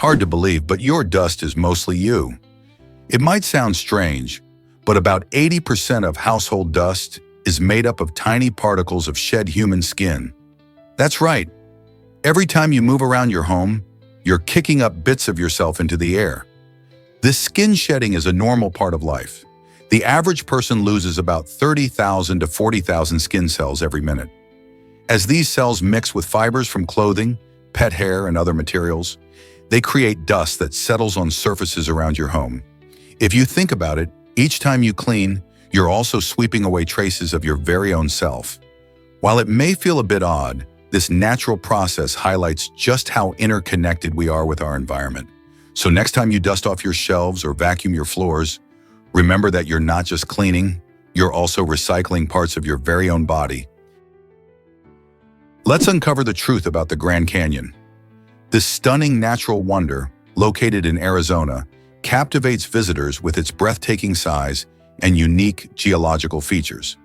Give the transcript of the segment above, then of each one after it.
Hard to believe, but your dust is mostly you. It might sound strange, but about 80% of household dust is made up of tiny particles of shed human skin. That's right. Every time you move around your home, you're kicking up bits of yourself into the air. This skin shedding is a normal part of life. The average person loses about 30,000 to 40,000 skin cells every minute. As these cells mix with fibers from clothing, pet hair, and other materials, they create dust that settles on surfaces around your home. If you think about it, each time you clean, you're also sweeping away traces of your very own self. While it may feel a bit odd, this natural process highlights just how interconnected we are with our environment. So next time you dust off your shelves or vacuum your floors, remember that you're not just cleaning, you're also recycling parts of your very own body. Let's uncover the truth about the Grand Canyon. This stunning natural wonder, located in Arizona, captivates visitors with its breathtaking size and unique geological features.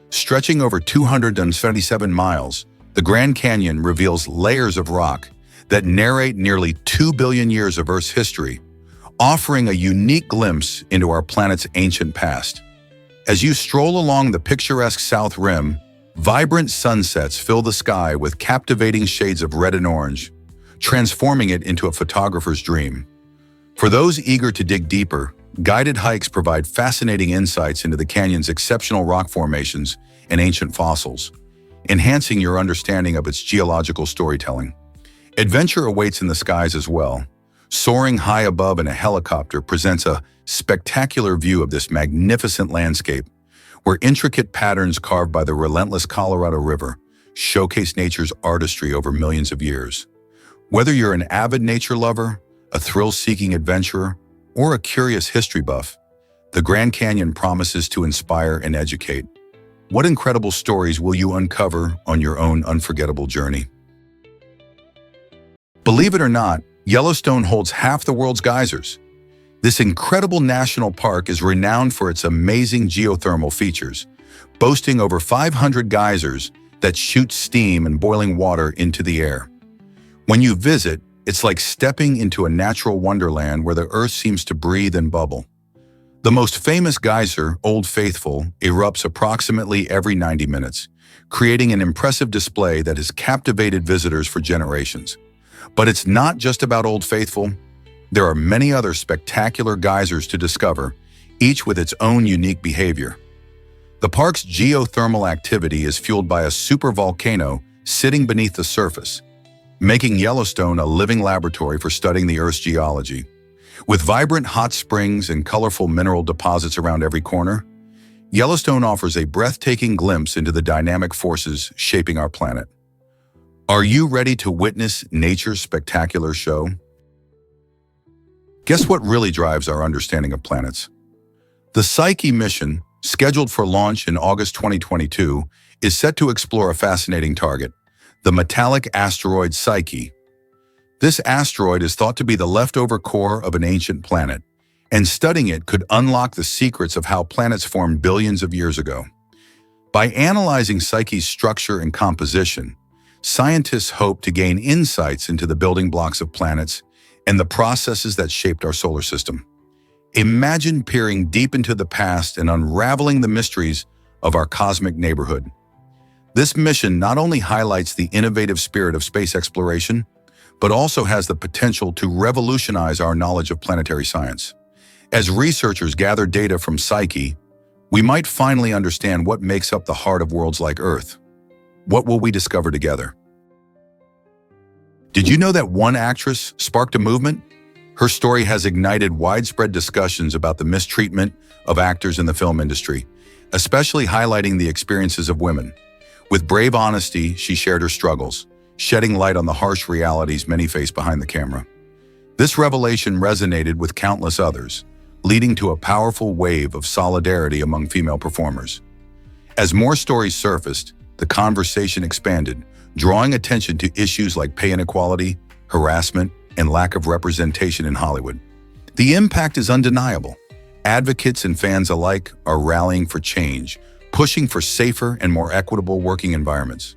Stretching over 277 miles, the Grand Canyon reveals layers of rock that narrate nearly 2 billion years of Earth's history, offering a unique glimpse into our planet's ancient past. As you stroll along the picturesque South Rim, vibrant sunsets fill the sky with captivating shades of red and orange, transforming it into a photographer's dream. For those eager to dig deeper, guided hikes provide fascinating insights into the canyon's exceptional rock formations and ancient fossils, enhancing your understanding of its geological storytelling. Adventure awaits in the skies as well. Soaring high above in a helicopter presents a spectacular view of this magnificent landscape, where intricate patterns carved by the relentless Colorado River showcase nature's artistry over millions of years. Whether you're an avid nature lover, a thrill-seeking adventurer, or a curious history buff, the Grand Canyon promises to inspire and educate. What incredible stories will you uncover on your own unforgettable journey? Believe it or not, Yellowstone holds half the world's geysers. This incredible national park is renowned for its amazing geothermal features, boasting over 500 geysers that shoot steam and boiling water into the air. When you visit, it's like stepping into a natural wonderland where the earth seems to breathe and bubble. The most famous geyser, Old Faithful, erupts approximately every 90 minutes, creating an impressive display that has captivated visitors for generations. But it's not just about Old Faithful. There are many other spectacular geysers to discover, each with its own unique behavior. The park's geothermal activity is fueled by a supervolcano sitting beneath the surface, making Yellowstone a living laboratory for studying the Earth's geology. With vibrant hot springs and colorful mineral deposits around every corner, Yellowstone offers a breathtaking glimpse into the dynamic forces shaping our planet. Are you ready to witness nature's spectacular show? Guess what really drives our understanding of planets? The Psyche mission, scheduled for launch in August 2022, is set to explore a fascinating target, the metallic asteroid Psyche. This asteroid is thought to be the leftover core of an ancient planet, and studying it could unlock the secrets of how planets formed billions of years ago. By analyzing Psyche's structure and composition, scientists hope to gain insights into the building blocks of planets and the processes that shaped our solar system. Imagine peering deep into the past and unraveling the mysteries of our cosmic neighborhood. This mission not only highlights the innovative spirit of space exploration, but also has the potential to revolutionize our knowledge of planetary science. As researchers gather data from Psyche, we might finally understand what makes up the heart of worlds like Earth. What will we discover together? Did you know that one actress sparked a movement? Her story has ignited widespread discussions about the mistreatment of actors in the film industry, especially highlighting the experiences of women. With brave honesty, she shared her struggles, shedding light on the harsh realities many face behind the camera. This revelation resonated with countless others, leading to a powerful wave of solidarity among female performers. As more stories surfaced, the conversation expanded, drawing attention to issues like pay inequality, harassment, and lack of representation in Hollywood. The impact is undeniable. Advocates and fans alike are rallying for change, pushing for safer and more equitable working environments.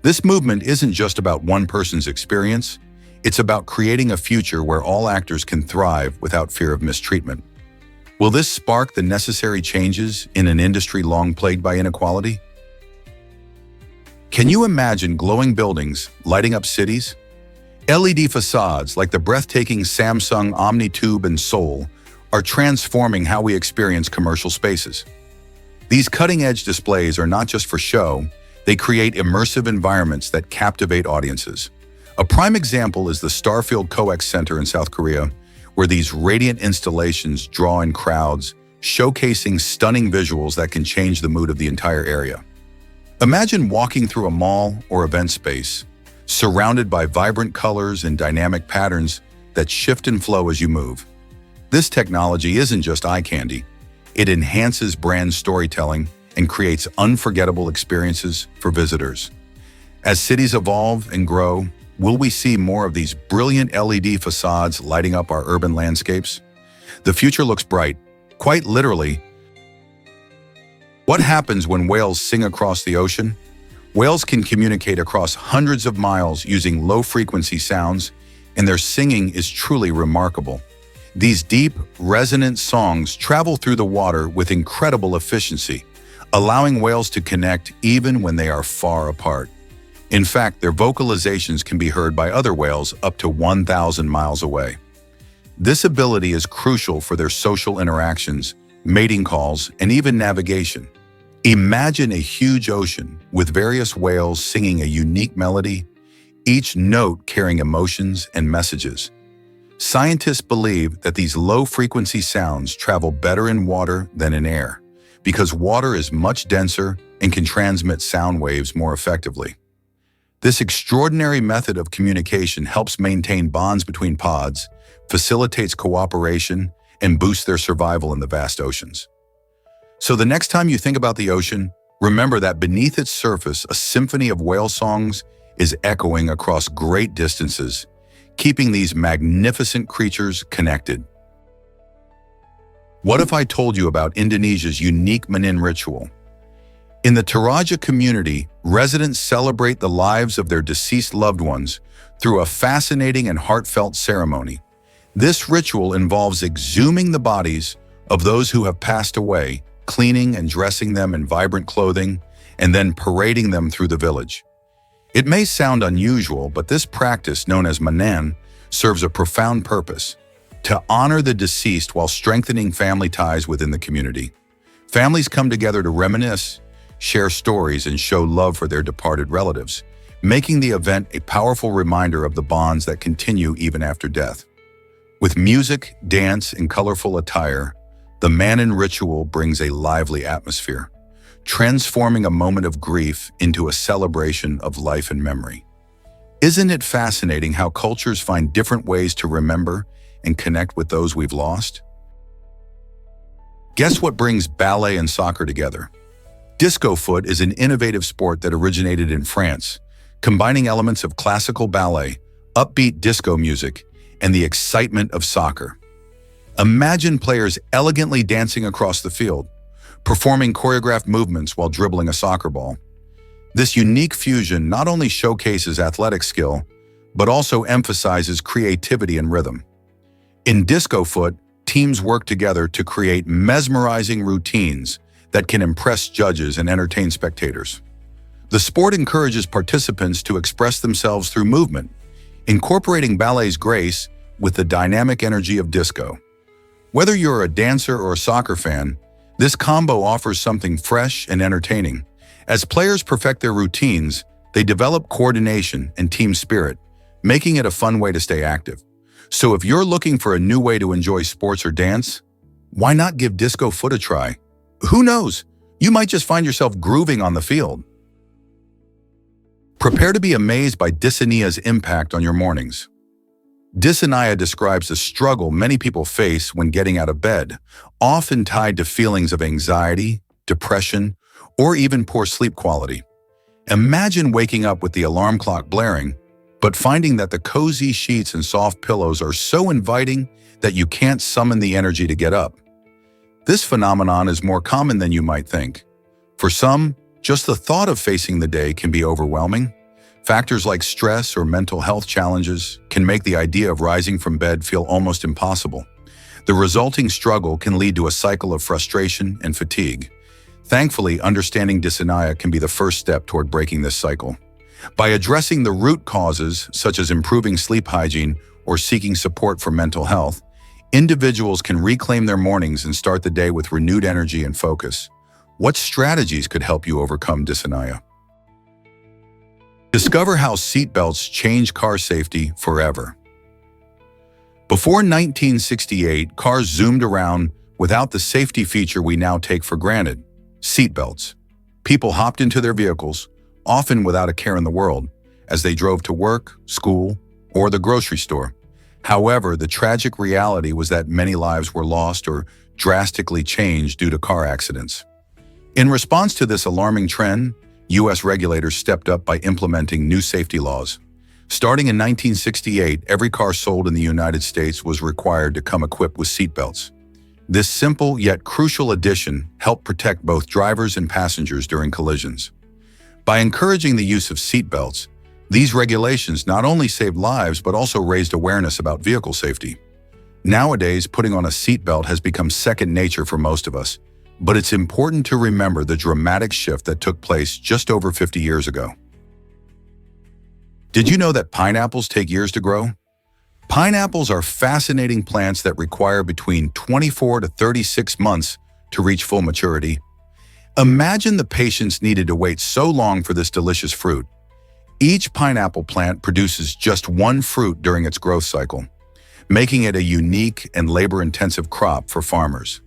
This movement isn't just about one person's experience, It's about creating a future where all actors can thrive without fear of mistreatment. Will this spark the necessary changes in an industry long plagued by inequality? Can you imagine glowing buildings lighting up cities? LED facades like the breathtaking Samsung OmniTube and Seoul are transforming how we experience commercial spaces. These cutting-edge displays are not just for show, they create immersive environments that captivate audiences. A prime example is the Starfield COEX Center in South Korea, where these radiant installations draw in crowds, showcasing stunning visuals that can change the mood of the entire area. Imagine walking through a mall or event space, surrounded by vibrant colors and dynamic patterns that shift and flow as you move. This technology isn't just eye candy. It enhances brand storytelling and creates unforgettable experiences for visitors. As cities evolve and grow, will we see more of these brilliant LED facades lighting up our urban landscapes? The future looks bright, quite literally. What happens when whales sing across the ocean? Whales can communicate across hundreds of miles using low-frequency sounds, and their singing is truly remarkable. These deep, resonant songs travel through the water with incredible efficiency, allowing whales to connect even when they are far apart. In fact, their vocalizations can be heard by other whales up to 1,000 miles away. This ability is crucial for their social interactions, mating calls, and even navigation. Imagine a huge ocean with various whales singing a unique melody, each note carrying emotions and messages. Scientists believe that these low-frequency sounds travel better in water than in air, because water is much denser and can transmit sound waves more effectively. This extraordinary method of communication helps maintain bonds between pods, facilitates cooperation, and boosts their survival in the vast oceans. So the next time you think about the ocean, remember that beneath its surface, a symphony of whale songs is echoing across great distances, keeping these magnificent creatures connected. What if I told you about Indonesia's unique Menin ritual? In the Toraja community, residents celebrate the lives of their deceased loved ones through a fascinating and heartfelt ceremony. This ritual involves exhuming the bodies of those who have passed away, cleaning and dressing them in vibrant clothing, and then parading them through the village. It may sound unusual, but this practice, known as Menin, serves a profound purpose: to honor the deceased while strengthening family ties within the community. Families come together to reminisce, share stories, and show love for their departed relatives, making the event a powerful reminder of the bonds that continue even after death. With music, dance, and colorful attire, the Menin ritual brings a lively atmosphere, transforming a moment of grief into a celebration of life and memory. Isn't it fascinating how cultures find different ways to remember and connect with those we've lost? Guess what brings ballet and soccer together? Disco foot is an innovative sport that originated in France, combining elements of classical ballet, upbeat disco music, and the excitement of soccer. Imagine players elegantly dancing across the field, performing choreographed movements while dribbling a soccer ball. This unique fusion not only showcases athletic skill, but also emphasizes creativity and rhythm. In disco foot, teams work together to create mesmerizing routines that can impress judges and entertain spectators. The sport encourages participants to express themselves through movement, incorporating ballet's grace with the dynamic energy of disco. Whether you're a dancer or a soccer fan, this combo offers something fresh and entertaining. As players perfect their routines, they develop coordination and team spirit, making it a fun way to stay active. So if you're looking for a new way to enjoy sports or dance, why not give disco foot a try? Who knows? You might just find yourself grooving on the field. Prepare to be amazed by dysonia's impact on your mornings. Dysonia describes the struggle many people face when getting out of bed, often tied to feelings of anxiety, depression, or even poor sleep quality. Imagine waking up with the alarm clock blaring, but finding that the cozy sheets and soft pillows are so inviting that you can't summon the energy to get up. This phenomenon is more common than you might think. For some, just the thought of facing the day can be overwhelming. Factors like stress or mental health challenges can make the idea of rising from bed feel almost impossible. The resulting struggle can lead to a cycle of frustration and fatigue. Thankfully, understanding dysania can be the first step toward breaking this cycle. By addressing the root causes, such as improving sleep hygiene or seeking support for mental health, individuals can reclaim their mornings and start the day with renewed energy and focus. What strategies could help you overcome dysania? Discover how seatbelts change car safety forever. Before 1968, cars zoomed around without the safety feature we now take for granted: seatbelts. People hopped into their vehicles, often without a care in the world, as they drove to work, school, or the grocery store. However, the tragic reality was that many lives were lost or drastically changed due to car accidents. In response to this alarming trend, U.S. regulators stepped up by implementing new safety laws. Starting in 1968, every car sold in the United States was required to come equipped with seatbelts. This simple yet crucial addition helped protect both drivers and passengers during collisions. By encouraging the use of seatbelts, these regulations not only saved lives but also raised awareness about vehicle safety. Nowadays, putting on a seatbelt has become second nature for most of us, but it's important to remember the dramatic shift that took place just over 50 years ago. Did you know that pineapples take years to grow? Pineapples are fascinating plants that require between 24 to 36 months to reach full maturity. Imagine the patience needed to wait so long for this delicious fruit. Each pineapple plant produces just one fruit during its growth cycle, making it a unique and labor-intensive crop for farmers.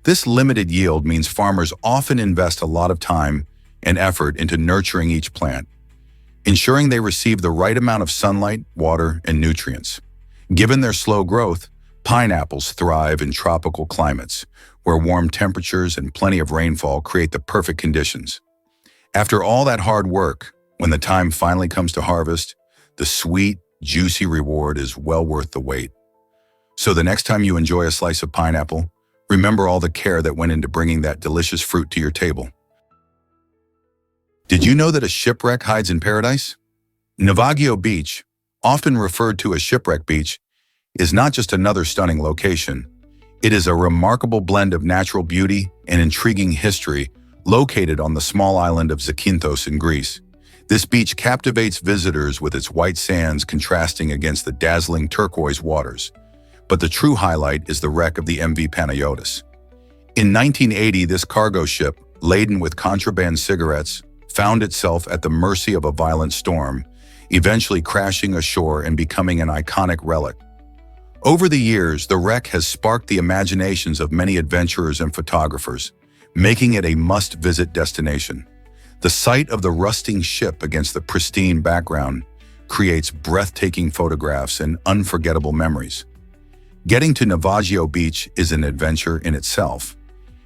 This limited yield means farmers often invest a lot of time and effort into nurturing each plant, ensuring they receive the right amount of sunlight, water, and nutrients. Given their slow growth, pineapples thrive in tropical climates, where warm temperatures and plenty of rainfall create the perfect conditions. After all that hard work, when the time finally comes to harvest, the sweet, juicy reward is well worth the wait. So the next time you enjoy a slice of pineapple, remember all the care that went into bringing that delicious fruit to your table. Did you know that a shipwreck hides in paradise? Navajo Beach, often referred to as Shipwreck Beach, is not just another stunning location. It is a remarkable blend of natural beauty and intriguing history located on the small island of Zakynthos in Greece. This beach captivates visitors with its white sands contrasting against the dazzling turquoise waters. But the true highlight is the wreck of the MV Panayotis. In 1980, this cargo ship, laden with contraband cigarettes, found itself at the mercy of a violent storm, eventually crashing ashore and becoming an iconic relic. Over the years, the wreck has sparked the imaginations of many adventurers and photographers, making it a must-visit destination. The sight of the rusting ship against the pristine background creates breathtaking photographs and unforgettable memories. Getting to Navajo Beach is an adventure in itself.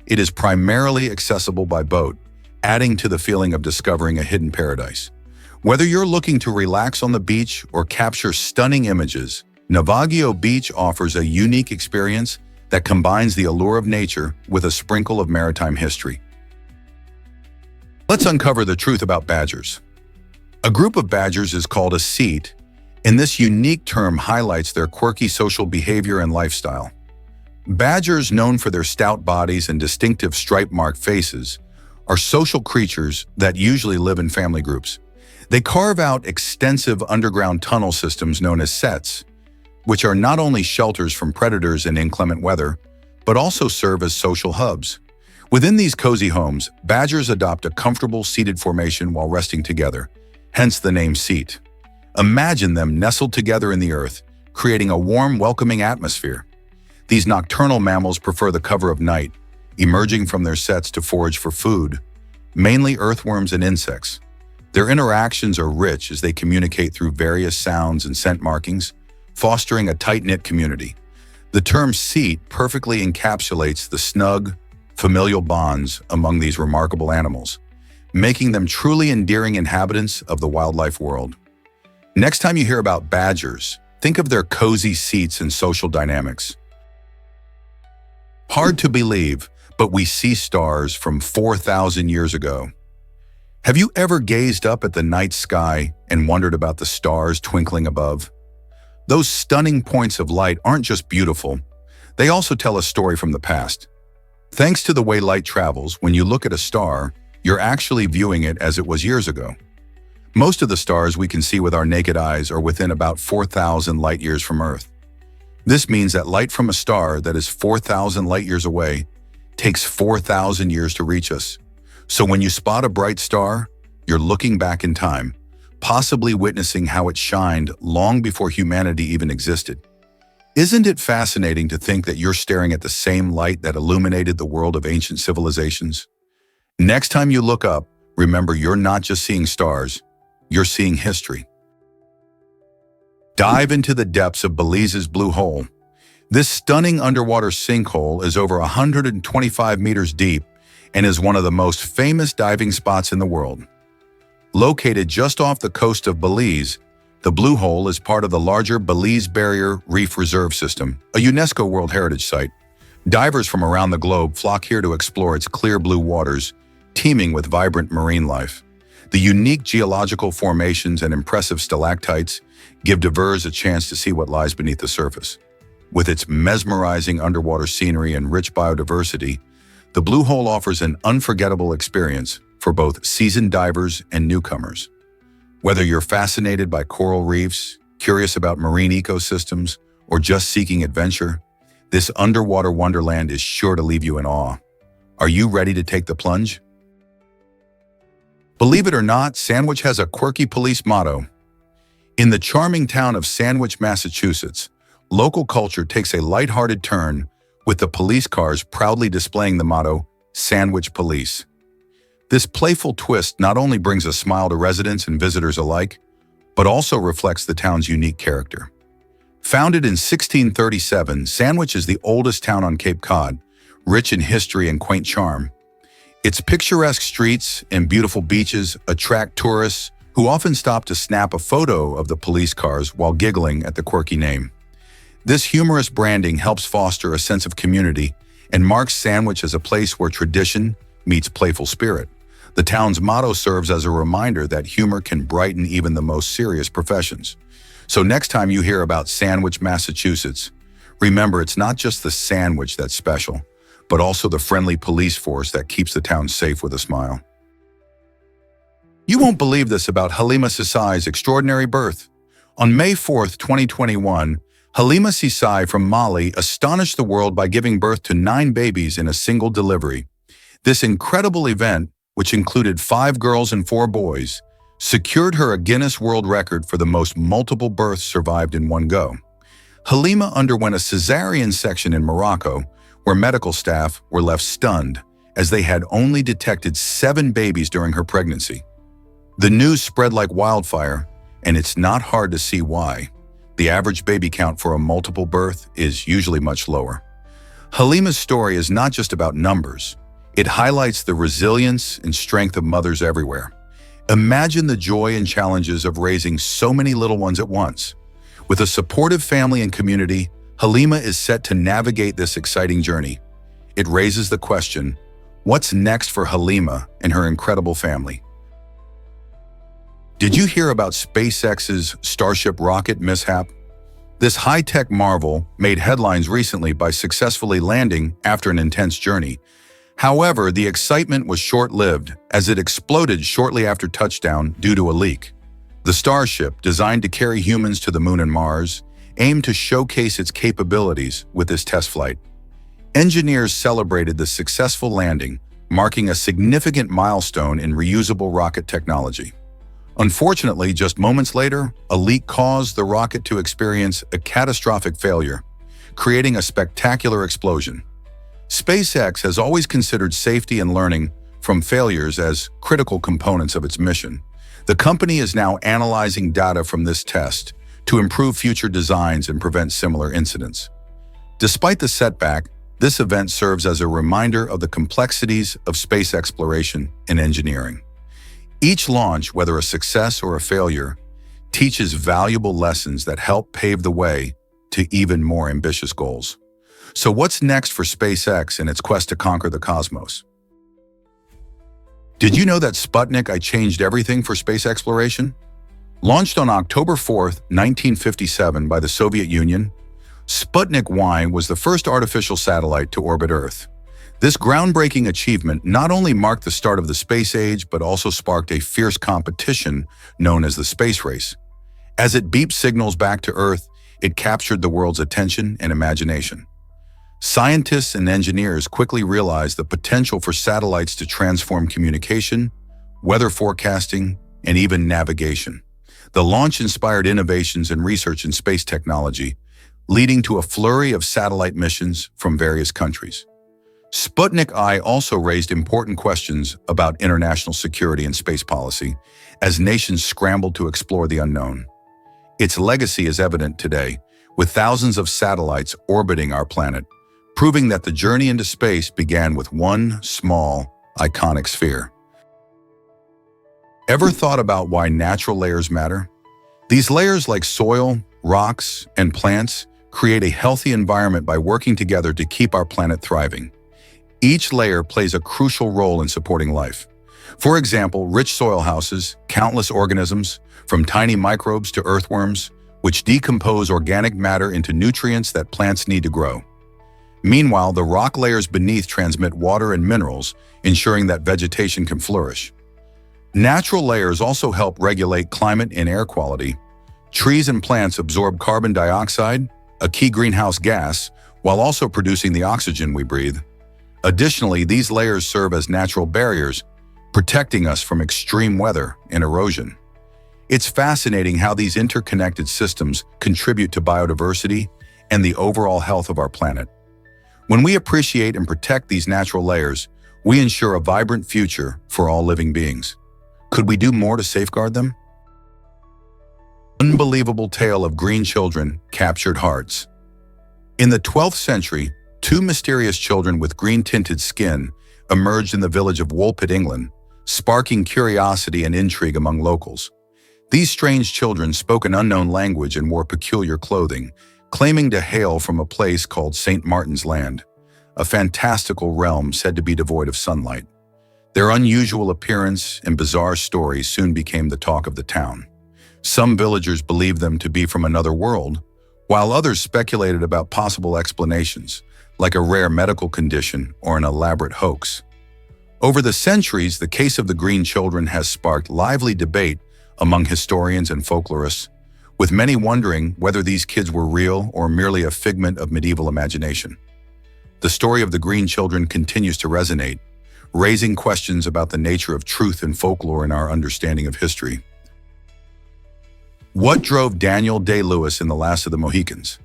It is primarily accessible by boat, adding to the feeling of discovering a hidden paradise. Whether you're looking to relax on the beach or capture stunning images, Navajo Beach offers a unique experience that combines the allure of nature with a sprinkle of maritime history. Let's uncover the truth about badgers. A group of badgers is called a seat, and this unique term highlights their quirky social behavior and lifestyle. Badgers, known for their stout bodies and distinctive stripe-marked faces, are social creatures that usually live in family groups. They carve out extensive underground tunnel systems known as sets, which are not only shelters from predators in inclement weather, but also serve as social hubs. Within these cozy homes, badgers adopt a comfortable seated formation while resting together, hence the name seat. Imagine them nestled together in the earth, creating a warm, welcoming atmosphere. These nocturnal mammals prefer the cover of night, emerging from their sets to forage for food, mainly earthworms and insects. Their interactions are rich as they communicate through various sounds and scent markings, fostering a tight-knit community. The term seat perfectly encapsulates the snug, familial bonds among these remarkable animals, making them truly endearing inhabitants of the wildlife world. Next time you hear about badgers, think of their cozy seats and social dynamics. Hard to believe, but we see stars from 4,000 years ago. Have you ever gazed up at the night sky and wondered about the stars twinkling above? Those stunning points of light aren't just beautiful, they also tell a story from the past. Thanks to the way light travels, when you look at a star, you're actually viewing it as it was years ago. Most of the stars we can see with our naked eyes are within about 4,000 light years from Earth. This means that light from a star that is 4,000 light years away takes 4,000 years to reach us. So when you spot a bright star, you're looking back in time, possibly witnessing how it shined long before humanity even existed. Isn't it fascinating to think that you're staring at the same light that illuminated the world of ancient civilizations? Next time you look up, remember you're not just seeing stars, you're seeing history. Dive into the depths of Belize's Blue Hole. This stunning underwater sinkhole is over 125 meters deep and is one of the most famous diving spots in the world. Located just off the coast of Belize, the Blue Hole is part of the larger Belize Barrier Reef Reserve System, a UNESCO World Heritage Site. Divers from around the globe flock here to explore its clear blue waters, teeming with vibrant marine life. The unique geological formations and impressive stalactites give divers a chance to see what lies beneath the surface. With its mesmerizing underwater scenery and rich biodiversity, the Blue Hole offers an unforgettable experience for both seasoned divers and newcomers. Whether you're fascinated by coral reefs, curious about marine ecosystems, or just seeking adventure, this underwater wonderland is sure to leave you in awe. Are you ready to take the plunge? Believe it or not, Sandwich has a quirky police motto. In the charming town of Sandwich, Massachusetts, local culture takes a lighthearted turn with the police cars proudly displaying the motto, Sandwich Police. This playful twist not only brings a smile to residents and visitors alike, but also reflects the town's unique character. Founded in 1637, Sandwich is the oldest town on Cape Cod, rich in history and quaint charm. Its picturesque streets and beautiful beaches attract tourists who often stop to snap a photo of the police cars while giggling at the quirky name. This humorous branding helps foster a sense of community and marks Sandwich as a place where tradition meets playful spirit. The town's motto serves as a reminder that humor can brighten even the most serious professions. So next time you hear about Sandwich, Massachusetts, remember it's not just the sandwich that's special, but also the friendly police force that keeps the town safe with a smile. You won't believe this about Halima Sisai's extraordinary birth. On May 4th, 2021, Halima Sisai from Mali astonished the world by giving birth to 9 babies in a single delivery. This incredible event, which included 5 girls and 4 boys, secured her a Guinness World Record for the most multiple births survived in one go. Halima underwent a cesarean section in Morocco, where medical staff were left stunned, as they had only detected 7 babies during her pregnancy. The news spread like wildfire, and it's not hard to see why. The average baby count for a multiple birth is usually much lower. Halima's story is not just about numbers. It highlights the resilience and strength of mothers everywhere. Imagine the joy and challenges of raising so many little ones at once. With a supportive family and community, Halima is set to navigate this exciting journey. It raises the question, what's next for Halima and her incredible family? Did you hear about SpaceX's Starship rocket mishap? This high-tech marvel made headlines recently by successfully landing after an intense journey. However, the excitement was short-lived as it exploded shortly after touchdown due to a leak. The Starship, designed to carry humans to the Moon and Mars, aimed to showcase its capabilities with this test flight. Engineers celebrated the successful landing, marking a significant milestone in reusable rocket technology. Unfortunately, just moments later, a leak caused the rocket to experience a catastrophic failure, creating a spectacular explosion. SpaceX has always considered safety and learning from failures as critical components of its mission. The company is now analyzing data from this test to improve future designs and prevent similar incidents. Despite the setback, this event serves as a reminder of the complexities of space exploration and engineering. Each launch, whether a success or a failure, teaches valuable lessons that help pave the way to even more ambitious goals. So what's next for SpaceX in its quest to conquer the cosmos? Did you know that Sputnik I changed everything for space exploration? Launched on October 4, 1957 by the Soviet Union, Sputnik Y was the first artificial satellite to orbit Earth. This groundbreaking achievement not only marked the start of the space age, but also sparked a fierce competition known as the space race. As it beeped signals back to Earth, it captured the world's attention and imagination. Scientists and engineers quickly realized the potential for satellites to transform communication, weather forecasting, and even navigation. The launch inspired innovations and research in space technology, leading to a flurry of satellite missions from various countries. Sputnik I also raised important questions about international security and space policy as nations scrambled to explore the unknown. Its legacy is evident today, with thousands of satellites orbiting our planet, proving that the journey into space began with one small, iconic sphere. Ever thought about why natural layers matter? These layers, like soil, rocks, and plants, create a healthy environment by working together to keep our planet thriving. Each layer plays a crucial role in supporting life. For example, rich soil houses countless organisms, from tiny microbes to earthworms, which decompose organic matter into nutrients that plants need to grow. Meanwhile, the rock layers beneath transmit water and minerals, ensuring that vegetation can flourish. Natural layers also help regulate climate and air quality. Trees and plants absorb carbon dioxide, a key greenhouse gas, while also producing the oxygen we breathe. Additionally, these layers serve as natural barriers, protecting us from extreme weather and erosion. It's fascinating how these interconnected systems contribute to biodiversity and the overall health of our planet. When we appreciate and protect these natural layers, we ensure a vibrant future for all living beings. Could we do more to safeguard them? Unbelievable tale of green children captured hearts. In the 12th century, two mysterious children with green-tinted skin emerged in the village of Woolpit, England, sparking curiosity and intrigue among locals. These strange children spoke an unknown language and wore peculiar clothing, claiming to hail from a place called St. Martin's Land, a fantastical realm said to be devoid of sunlight. Their unusual appearance and bizarre stories soon became the talk of the town. Some villagers believed them to be from another world, while others speculated about possible explanations, like a rare medical condition or an elaborate hoax. Over the centuries, the case of the green children has sparked lively debate among historians and folklorists, with many wondering whether these kids were real or merely a figment of medieval imagination. The story of the green children continues to resonate, raising questions about the nature of truth and folklore in our understanding of history. What drove Daniel Day-Lewis in The Last of the Mohicans?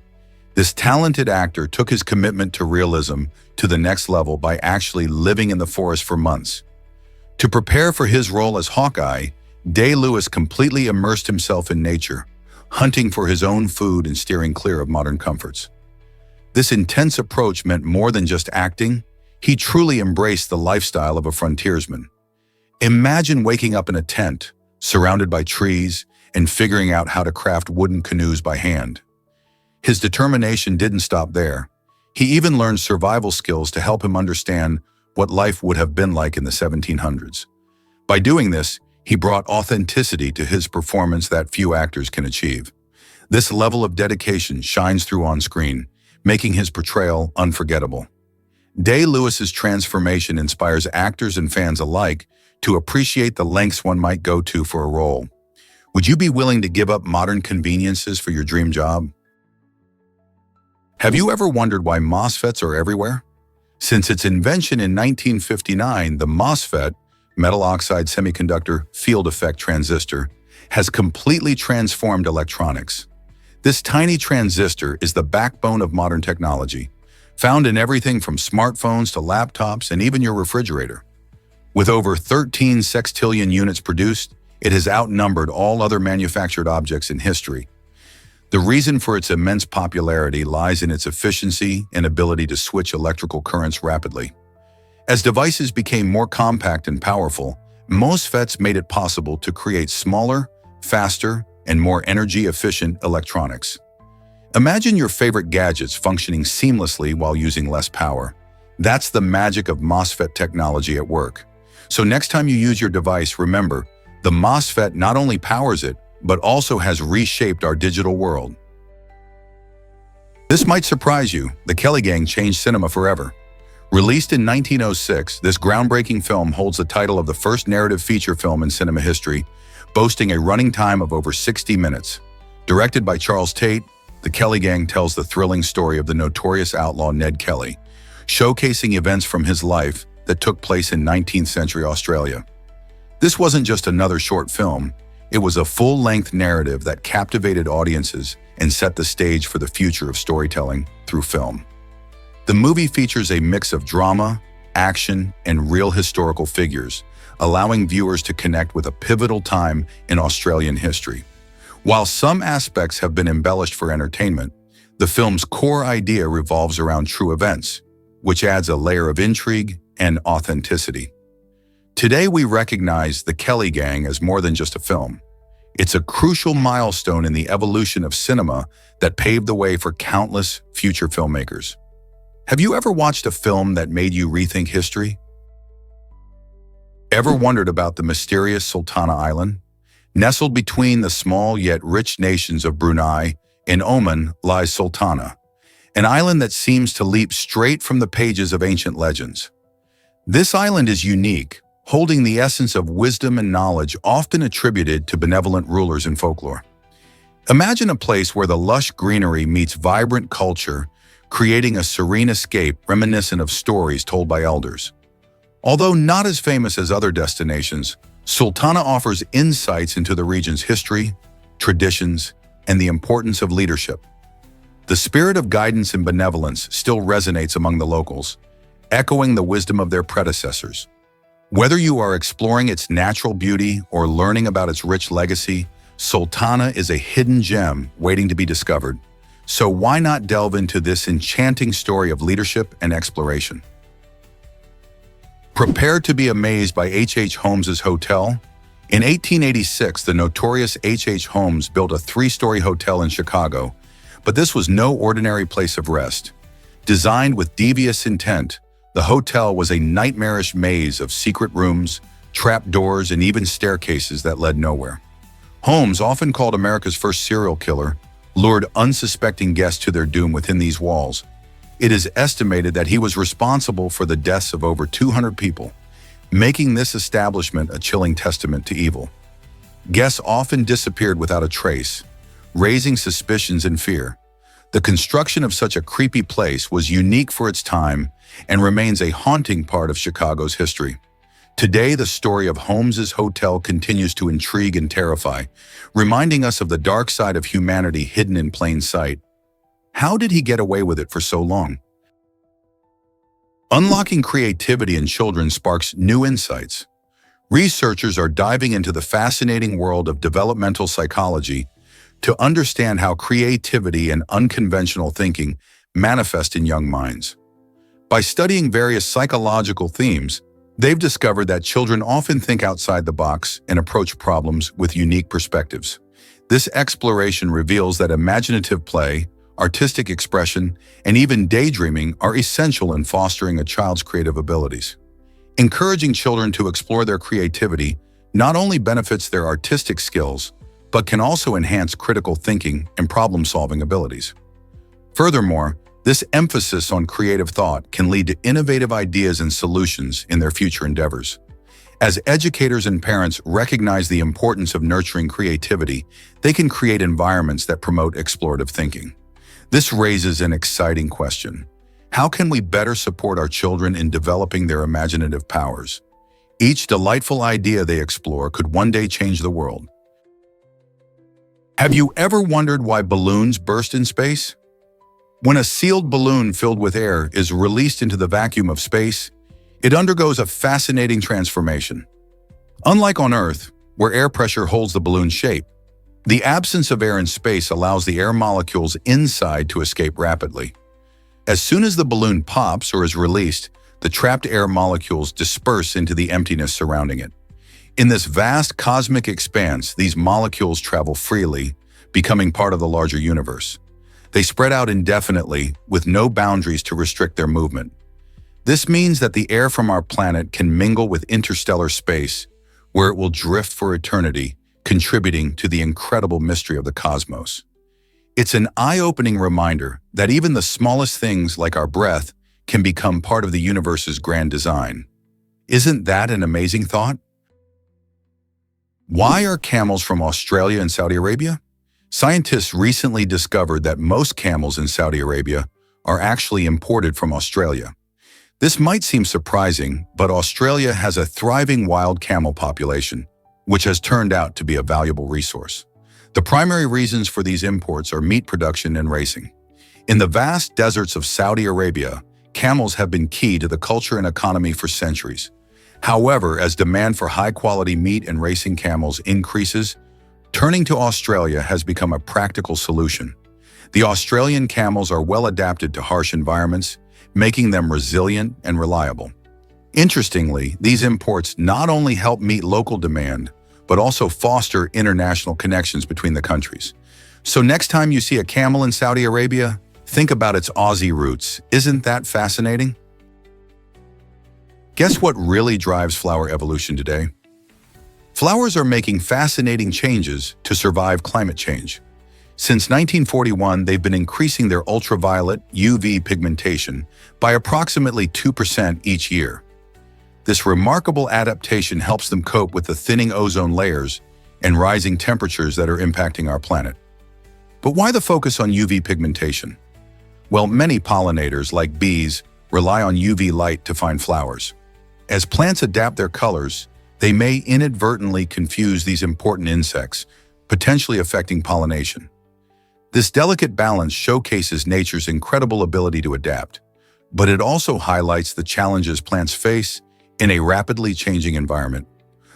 This talented actor took his commitment to realism to the next level by actually living in the forest for months. To prepare for his role as Hawkeye, Day-Lewis completely immersed himself in nature, hunting for his own food and steering clear of modern comforts. This intense approach meant more than just acting. He truly embraced the lifestyle of a frontiersman. Imagine waking up in a tent, surrounded by trees, and figuring out how to craft wooden canoes by hand. His determination didn't stop there. He even learned survival skills to help him understand what life would have been like in the 1700s. By doing this, he brought authenticity to his performance that few actors can achieve. This level of dedication shines through on screen, making his portrayal unforgettable. Day-Lewis's transformation inspires actors and fans alike to appreciate the lengths one might go to for a role. Would you be willing to give up modern conveniences for your dream job? Have you ever wondered why MOSFETs are everywhere? Since its invention in 1959, the MOSFET, metal oxide semiconductor field effect transistor, has completely transformed electronics. This tiny transistor is the backbone of modern technology, found in everything from smartphones to laptops and even your refrigerator. With over 13 sextillion units produced, it has outnumbered all other manufactured objects in history. The reason for its immense popularity lies in its efficiency and ability to switch electrical currents rapidly. As devices became more compact and powerful, MOSFETs made it possible to create smaller, faster, and more energy-efficient electronics. Imagine your favorite gadgets functioning seamlessly while using less power. That's the magic of MOSFET technology at work. So next time you use your device, remember, the MOSFET not only powers it, but also has reshaped our digital world. This might surprise you. The Kelly Gang changed cinema forever. Released in 1906, this groundbreaking film holds the title of the first narrative feature film in cinema history, boasting a running time of over 60 minutes. Directed by Charles Tate, The Kelly Gang tells the thrilling story of the notorious outlaw Ned Kelly, showcasing events from his life that took place in 19th century Australia. This wasn't just another short film, it was a full-length narrative that captivated audiences and set the stage for the future of storytelling through film. The movie features a mix of drama, action, and real historical figures, allowing viewers to connect with a pivotal time in Australian history. While some aspects have been embellished for entertainment, the film's core idea revolves around true events, which adds a layer of intrigue and authenticity. Today we recognize The Kelly Gang as more than just a film. It's a crucial milestone in the evolution of cinema that paved the way for countless future filmmakers. Have you ever watched a film that made you rethink history? Ever wondered about the mysterious Sultana Island? Nestled between the small yet rich nations of Brunei and Oman lies Sultana, an island that seems to leap straight from the pages of ancient legends. This island is unique, holding the essence of wisdom and knowledge often attributed to benevolent rulers in folklore. Imagine a place where the lush greenery meets vibrant culture, creating a serene escape reminiscent of stories told by elders. Although not as famous as other destinations, Sultana offers insights into the region's history, traditions, and the importance of leadership. The spirit of guidance and benevolence still resonates among the locals, echoing the wisdom of their predecessors. Whether you are exploring its natural beauty or learning about its rich legacy, Sultana is a hidden gem waiting to be discovered. So why not delve into this enchanting story of leadership and exploration? Prepare to be amazed by H.H. Holmes's hotel. In 1886, the notorious H.H. Holmes built a three-story hotel in Chicago, but this was no ordinary place of rest. Designed with devious intent, the hotel was a nightmarish maze of secret rooms, trapdoors, and even staircases that led nowhere. Holmes, often called America's first serial killer, lured unsuspecting guests to their doom within these walls. It is estimated that he was responsible for the deaths of over 200 people, making this establishment a chilling testament to evil. Guests often disappeared without a trace, raising suspicions and fear. The construction of such a creepy place was unique for its time and remains a haunting part of Chicago's history. Today, the story of Holmes's hotel continues to intrigue and terrify, reminding us of the dark side of humanity hidden in plain sight. How did he get away with it for so long? Unlocking creativity in children sparks new insights. Researchers are diving into the fascinating world of developmental psychology to understand how creativity and unconventional thinking manifest in young minds. By studying various psychological themes, they've discovered that children often think outside the box and approach problems with unique perspectives. This exploration reveals that imaginative play, artistic expression, and even daydreaming are essential in fostering a child's creative abilities. Encouraging children to explore their creativity not only benefits their artistic skills, but can also enhance critical thinking and problem-solving abilities. Furthermore, this emphasis on creative thought can lead to innovative ideas and solutions in their future endeavors. As educators and parents recognize the importance of nurturing creativity, they can create environments that promote explorative thinking. This raises an exciting question. How can we better support our children in developing their imaginative powers? Each delightful idea they explore could one day change the world. Have you ever wondered why balloons burst in space? When a sealed balloon filled with air is released into the vacuum of space, it undergoes a fascinating transformation. Unlike on Earth, where air pressure holds the balloon's shape, the absence of air in space allows the air molecules inside to escape rapidly. As soon as the balloon pops or is released, the trapped air molecules disperse into the emptiness surrounding it. In this vast cosmic expanse, these molecules travel freely, becoming part of the larger universe. They spread out indefinitely, with no boundaries to restrict their movement. This means that the air from our planet can mingle with interstellar space, where it will drift for eternity, contributing to the incredible mystery of the cosmos. It's an eye-opening reminder that even the smallest things, like our breath, can become part of the universe's grand design. Isn't that an amazing thought? Why are camels from Australia and Saudi Arabia? Scientists recently discovered that most camels in Saudi Arabia are actually imported from Australia. This might seem surprising, but Australia has a thriving wild camel population, which has turned out to be a valuable resource. The primary reasons for these imports are meat production and racing. In the vast deserts of Saudi Arabia, camels have been key to the culture and economy for centuries. However, as demand for high-quality meat and racing camels increases, turning to Australia has become a practical solution. The Australian camels are well adapted to harsh environments, making them resilient and reliable. Interestingly, these imports not only help meet local demand, but also foster international connections between the countries. So next time you see a camel in Saudi Arabia, think about its Aussie roots. Isn't that fascinating? Guess what really drives flower evolution today? Flowers are making fascinating changes to survive climate change. Since 1941, they've been increasing their ultraviolet UV pigmentation by approximately 2% each year. This remarkable adaptation helps them cope with the thinning ozone layers and rising temperatures that are impacting our planet. But why the focus on UV pigmentation? Well, many pollinators, like bees, rely on UV light to find flowers. As plants adapt their colors, they may inadvertently confuse these important insects, potentially affecting pollination. This delicate balance showcases nature's incredible ability to adapt, but it also highlights the challenges plants face in a rapidly changing environment.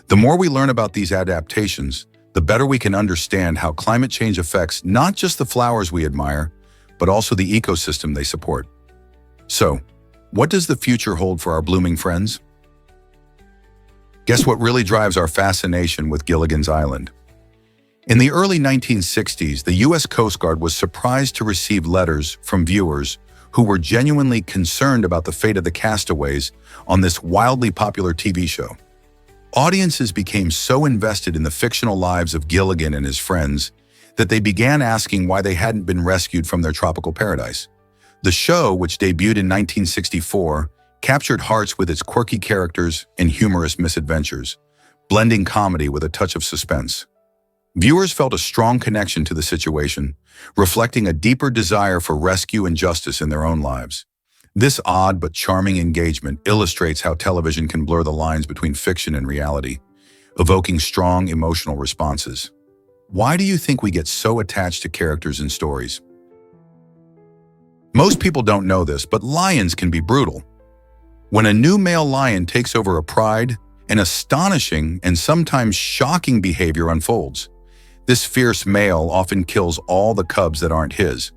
The more we learn about these adaptations, the better we can understand how climate change affects not just the flowers we admire, but also the ecosystem they support. So, what does the future hold for our blooming friends? Guess what really drives our fascination with Gilligan's Island? In the early 1960s, the U.S. Coast Guard was surprised to receive letters from viewers who were genuinely concerned about the fate of the castaways on this wildly popular TV show. Audiences became so invested in the fictional lives of Gilligan and his friends that they began asking why they hadn't been rescued from their tropical paradise. The show, which debuted in 1964, captured hearts with its quirky characters and humorous misadventures, blending comedy with a touch of suspense. Viewers felt a strong connection to the situation, reflecting a deeper desire for rescue and justice in their own lives. This odd but charming engagement illustrates how television can blur the lines between fiction and reality, evoking strong emotional responses. Why do you think we get so attached to characters and stories? Most people don't know this, but lions can be brutal. When a new male lion takes over a pride, an astonishing and sometimes shocking behavior unfolds. This fierce male often kills all the cubs that aren't his.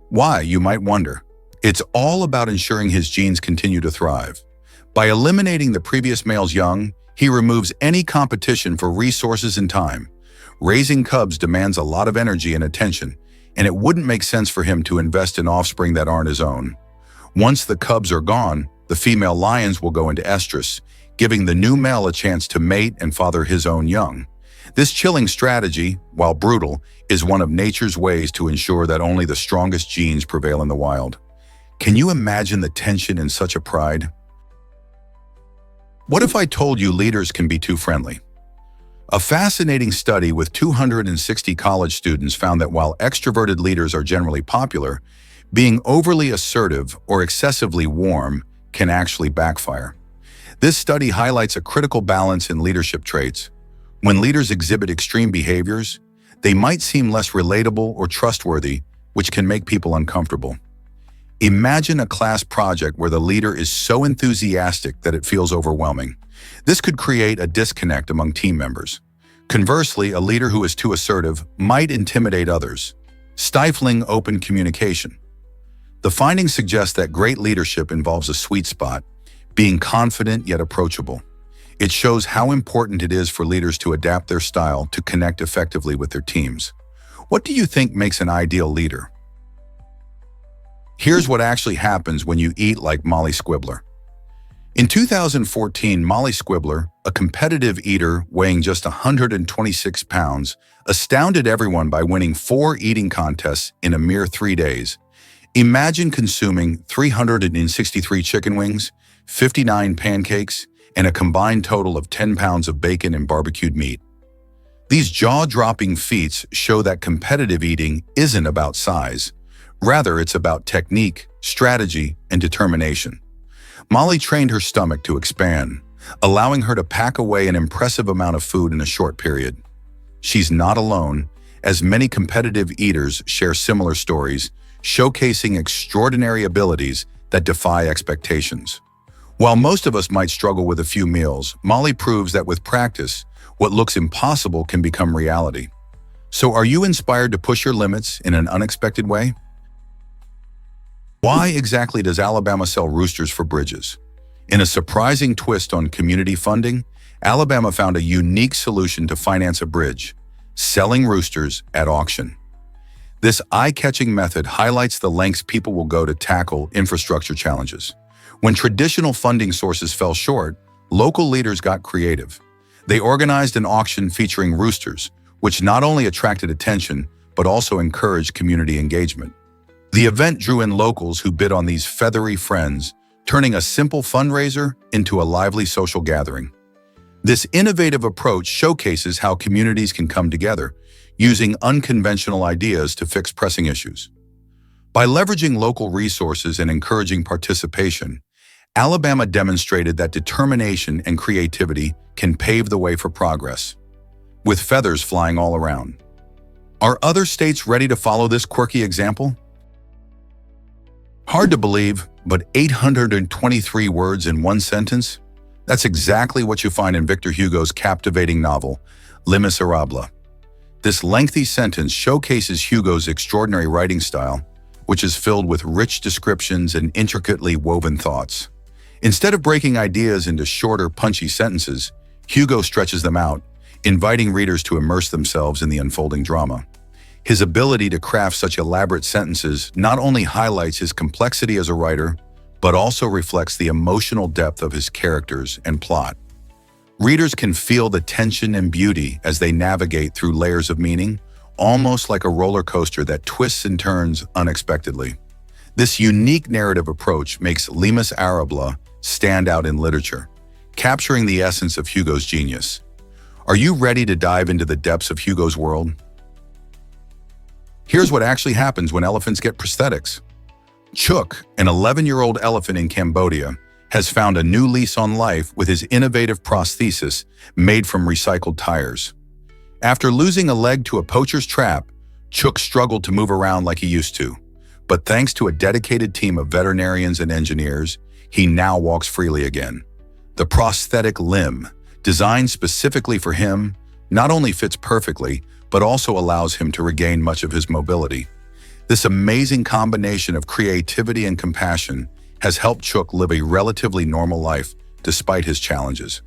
Why, you might wonder? It's all about ensuring his genes continue to thrive. By eliminating the previous male's young, he removes any competition for resources and time. Raising cubs demands a lot of energy and attention, and it wouldn't make sense for him to invest in offspring that aren't his own. Once the cubs are gone, the female lions will go into estrus, giving the new male a chance to mate and father his own young. This chilling strategy, while brutal, is one of nature's ways to ensure that only the strongest genes prevail in the wild. Can you imagine the tension in such a pride? What if I told you leaders can be too friendly? A fascinating study with 260 college students found that while extroverted leaders are generally popular, being overly assertive or excessively warm can actually backfire. This study highlights a critical balance in leadership traits. When leaders exhibit extreme behaviors, they might seem less relatable or trustworthy, which can make people uncomfortable. Imagine a class project where the leader is so enthusiastic that it feels overwhelming. This could create a disconnect among team members. Conversely, a leader who is too assertive might intimidate others, stifling open communication. The findings suggest that great leadership involves a sweet spot, being confident yet approachable. It shows how important it is for leaders to adapt their style to connect effectively with their teams. What do you think makes an ideal leader? Here's what actually happens when you eat like Molly Squibbler. In 2014, Molly Squibbler, a competitive eater weighing just 126 pounds, astounded everyone by winning 4 eating contests in a mere 3 days. Imagine consuming 363 chicken wings, 59 pancakes, and a combined total of 10 pounds of bacon and barbecued meat. These jaw-dropping feats show that competitive eating isn't about size. Rather, it's about technique, strategy, and determination. Molly trained her stomach to expand, allowing her to pack away an impressive amount of food in a short period. She's not alone, as many competitive eaters share similar stories, showcasing extraordinary abilities that defy expectations. While most of us might struggle with a few meals, Molly proves that with practice, what looks impossible can become reality. So are you inspired to push your limits in an unexpected way? Why exactly does Alabama sell roosters for bridges? In a surprising twist on community funding, Alabama found a unique solution to finance a bridge: selling roosters at auction. This eye-catching method highlights the lengths people will go to tackle infrastructure challenges. When traditional funding sources fell short, local leaders got creative. They organized an auction featuring roosters, which not only attracted attention, but also encouraged community engagement. The event drew in locals who bid on these feathery friends, turning a simple fundraiser into a lively social gathering. This innovative approach showcases how communities can come together, using unconventional ideas to fix pressing issues. By leveraging local resources and encouraging participation, Alabama demonstrated that determination and creativity can pave the way for progress, with feathers flying all around. Are other states ready to follow this quirky example? Hard to believe, but 823 words in one sentence? That's exactly what you find in Victor Hugo's captivating novel, Les Miserables. This lengthy sentence showcases Hugo's extraordinary writing style, which is filled with rich descriptions and intricately woven thoughts. Instead of breaking ideas into shorter, punchy sentences, Hugo stretches them out, inviting readers to immerse themselves in the unfolding drama. His ability to craft such elaborate sentences not only highlights his complexity as a writer, but also reflects the emotional depth of his characters and plot. Readers can feel the tension and beauty as they navigate through layers of meaning, almost like a roller coaster that twists and turns unexpectedly. This unique narrative approach makes Les Miserables stand out in literature, capturing the essence of Hugo's genius. Are you ready to dive into the depths of Hugo's world? Here's what actually happens when elephants get prosthetics. Chuk, an 11-year-old elephant in Cambodia, has found a new lease on life with his innovative prosthesis made from recycled tires. After losing a leg to a poacher's trap, Chuk struggled to move around like he used to. But thanks to a dedicated team of veterinarians and engineers, he now walks freely again. The prosthetic limb, designed specifically for him, not only fits perfectly, but also allows him to regain much of his mobility. This amazing combination of creativity and compassion has helped Chuk live a relatively normal life despite his challenges.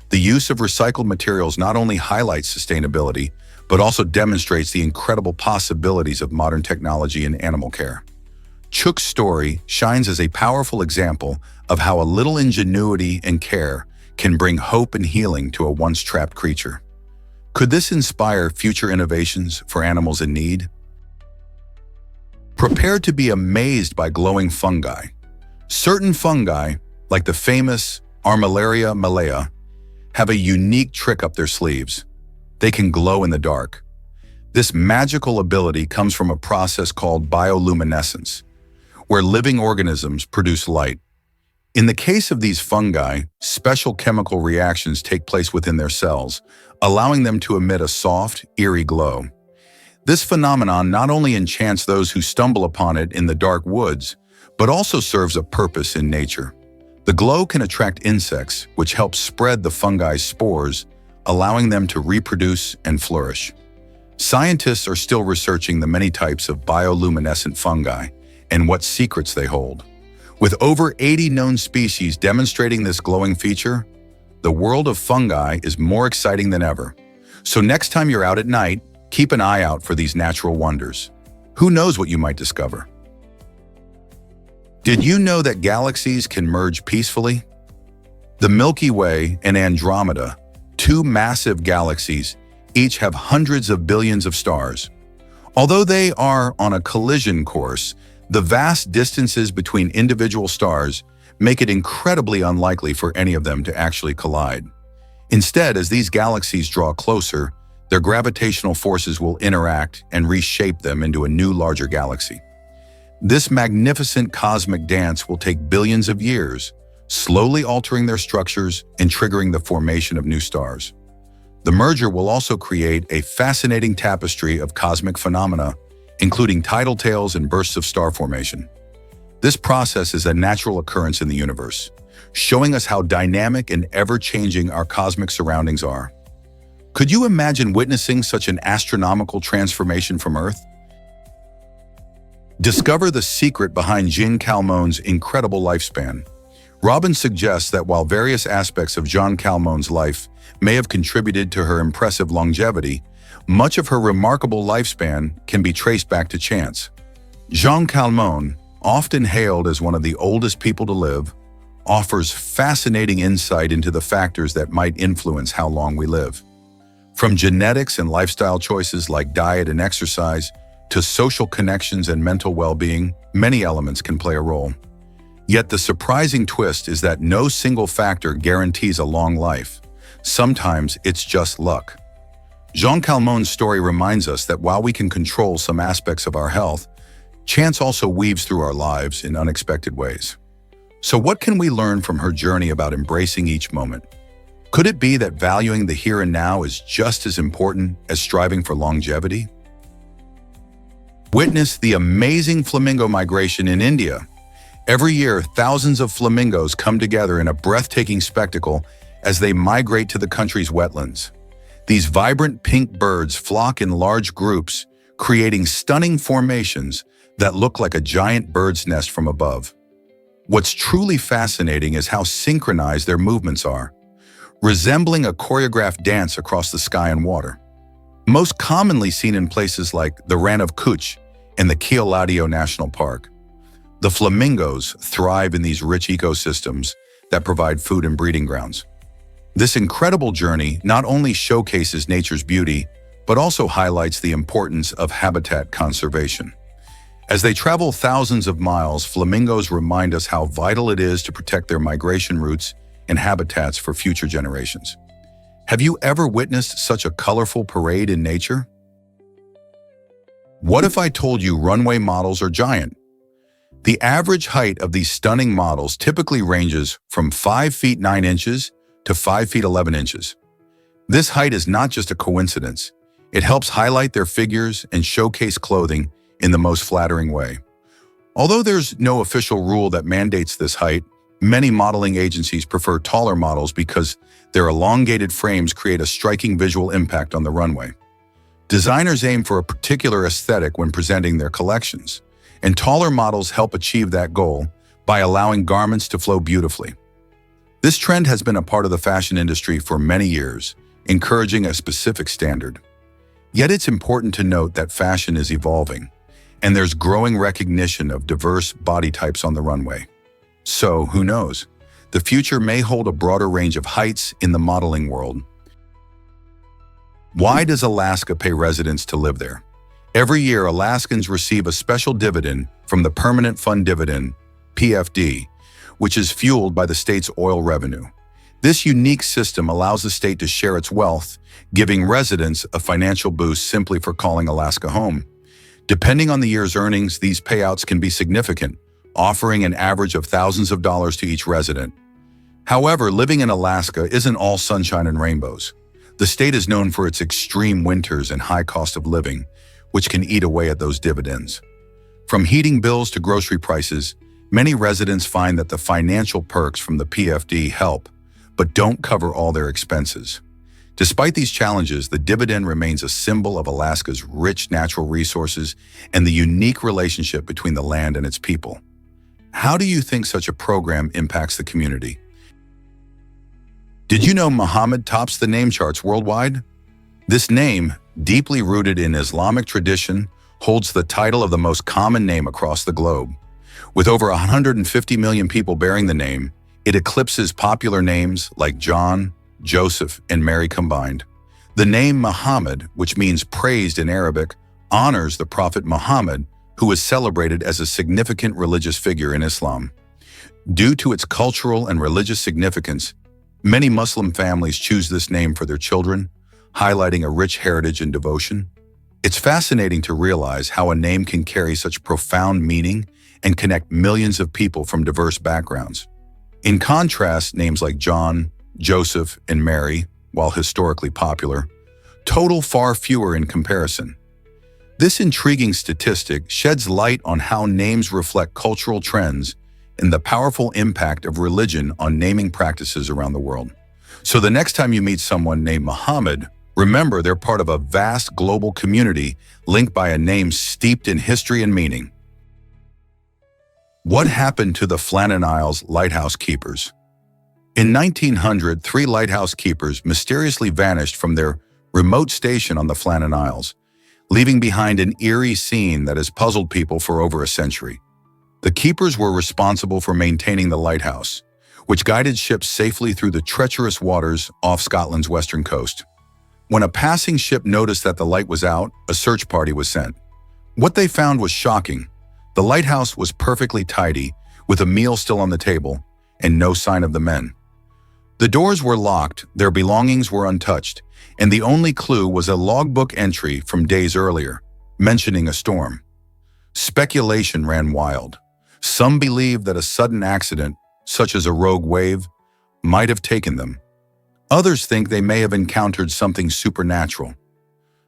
The use of recycled materials not only highlights sustainability, but also demonstrates the incredible possibilities of modern technology in animal care. Chuk's story shines as a powerful example of how a little ingenuity and care can bring hope and healing to a once-trapped creature. Could this inspire future innovations for animals in need? Prepare to be amazed by glowing fungi. Certain fungi, like the famous Armillaria malea, have a unique trick up their sleeves. They can glow in the dark. This magical ability comes from a process called bioluminescence, where living organisms produce light. In the case of these fungi, special chemical reactions take place within their cells, allowing them to emit a soft, eerie glow. This phenomenon not only enchants those who stumble upon it in the dark woods, but also serves a purpose in nature. The glow can attract insects, which helps spread the fungi's spores, allowing them to reproduce and flourish. Scientists are still researching the many types of bioluminescent fungi and what secrets they hold. With over 80 known species demonstrating this glowing feature, the world of fungi is more exciting than ever. So next time you're out at night, keep an eye out for these natural wonders. Who knows what you might discover? Did you know that galaxies can merge peacefully? The Milky Way and Andromeda, two massive galaxies, each have hundreds of billions of stars. Although they are on a collision course, the vast distances between individual stars make it incredibly unlikely for any of them to actually collide. Instead, as these galaxies draw closer, their gravitational forces will interact and reshape them into a new, larger galaxy. This magnificent cosmic dance will take billions of years, slowly altering their structures and triggering the formation of new stars. The merger will also create a fascinating tapestry of cosmic phenomena, including tidal tails and bursts of star formation. This process is a natural occurrence in the universe, showing us how dynamic and ever-changing our cosmic surroundings are. Could you imagine witnessing such an astronomical transformation from Earth? Discover the secret behind Jeanne Calment's incredible lifespan. Robin suggests that while various aspects of Jeanne Calment's life may have contributed to her impressive longevity, much of her remarkable lifespan can be traced back to chance. Jeanne Calment, often hailed as one of the oldest people to live, offers fascinating insight into the factors that might influence how long we live. From genetics and lifestyle choices like diet and exercise, to social connections and mental well-being, many elements can play a role. Yet the surprising twist is that no single factor guarantees a long life. Sometimes it's just luck. Jeanne Calment's story reminds us that while we can control some aspects of our health, chance also weaves through our lives in unexpected ways. So what can we learn from her journey about embracing each moment? Could it be that valuing the here and now is just as important as striving for longevity? Witness the amazing flamingo migration in India. Every year, thousands of flamingos come together in a breathtaking spectacle as they migrate to the country's wetlands. These vibrant pink birds flock in large groups, creating stunning formations that look like a giant bird's nest from above. What's truly fascinating is how synchronized their movements are, resembling a choreographed dance across the sky and water. Most commonly seen in places like the Rann of Kutch and the Keoladeo National Park. The flamingos thrive in these rich ecosystems that provide food and breeding grounds. This incredible journey not only showcases nature's beauty, but also highlights the importance of habitat conservation. As they travel thousands of miles, flamingos remind us how vital it is to protect their migration routes and habitats for future generations. Have you ever witnessed such a colorful parade in nature? What if I told you runway models are giant? The average height of these stunning models typically ranges from 5 feet 9 inches to 5 feet 11 inches. This height is not just a coincidence. It helps highlight their figures and showcase clothing in the most flattering way. Although there's no official rule that mandates this height, many modeling agencies prefer taller models because their elongated frames create a striking visual impact on the runway. Designers aim for a particular aesthetic when presenting their collections, and taller models help achieve that goal by allowing garments to flow beautifully. This trend has been a part of the fashion industry for many years, encouraging a specific standard. Yet it's important to note that fashion is evolving, and there's growing recognition of diverse body types on the runway. So, who knows? The future may hold a broader range of heights in the modeling world. Why does Alaska pay residents to live there? Every year, Alaskans receive a special dividend from the Permanent Fund Dividend, PFD, which is fueled by the state's oil revenue. This unique system allows the state to share its wealth, giving residents a financial boost simply for calling Alaska home. Depending on the year's earnings, these payouts can be significant, offering an average of thousands of dollars to each resident. However, living in Alaska isn't all sunshine and rainbows. The state is known for its extreme winters and high cost of living, which can eat away at those dividends. From heating bills to grocery prices, many residents find that the financial perks from the PFD help, but don't cover all their expenses. Despite these challenges, the dividend remains a symbol of Alaska's rich natural resources and the unique relationship between the land and its people. How do you think such a program impacts the community? Did you know Muhammad tops the name charts worldwide? This name, deeply rooted in Islamic tradition, holds the title of the most common name across the globe. With over 150 million people bearing the name, It eclipses popular names like John, Joseph, and Mary combined. The name Muhammad, which means praised in Arabic, honors the Prophet Muhammad, who is celebrated as a significant religious figure in Islam. Due to its cultural and religious significance, many Muslim families choose this name for their children, highlighting a rich heritage and devotion. It's fascinating to realize how a name can carry such profound meaning and connect millions of people from diverse backgrounds. In contrast, names like John, Joseph, and Mary, while historically popular, total far fewer in comparison. This intriguing statistic sheds light on how names reflect cultural trends and the powerful impact of religion on naming practices around the world. So the next time you meet someone named Muhammad, remember they're part of a vast global community linked by a name steeped in history and meaning. What happened to the Flannan Isles lighthouse keepers? In 1900, 3 lighthouse keepers mysteriously vanished from their remote station on the Flannan Isles, leaving behind an eerie scene that has puzzled people for over a century. The keepers were responsible for maintaining the lighthouse, which guided ships safely through the treacherous waters off Scotland's western coast. When a passing ship noticed that the light was out, a search party was sent. What they found was shocking. The lighthouse was perfectly tidy, with a meal still on the table, and no sign of the men. The doors were locked, their belongings were untouched, and the only clue was a logbook entry from days earlier, mentioning a storm. Speculation ran wild. Some believed that a sudden accident, such as a rogue wave, might have taken them. Others think they may have encountered something supernatural.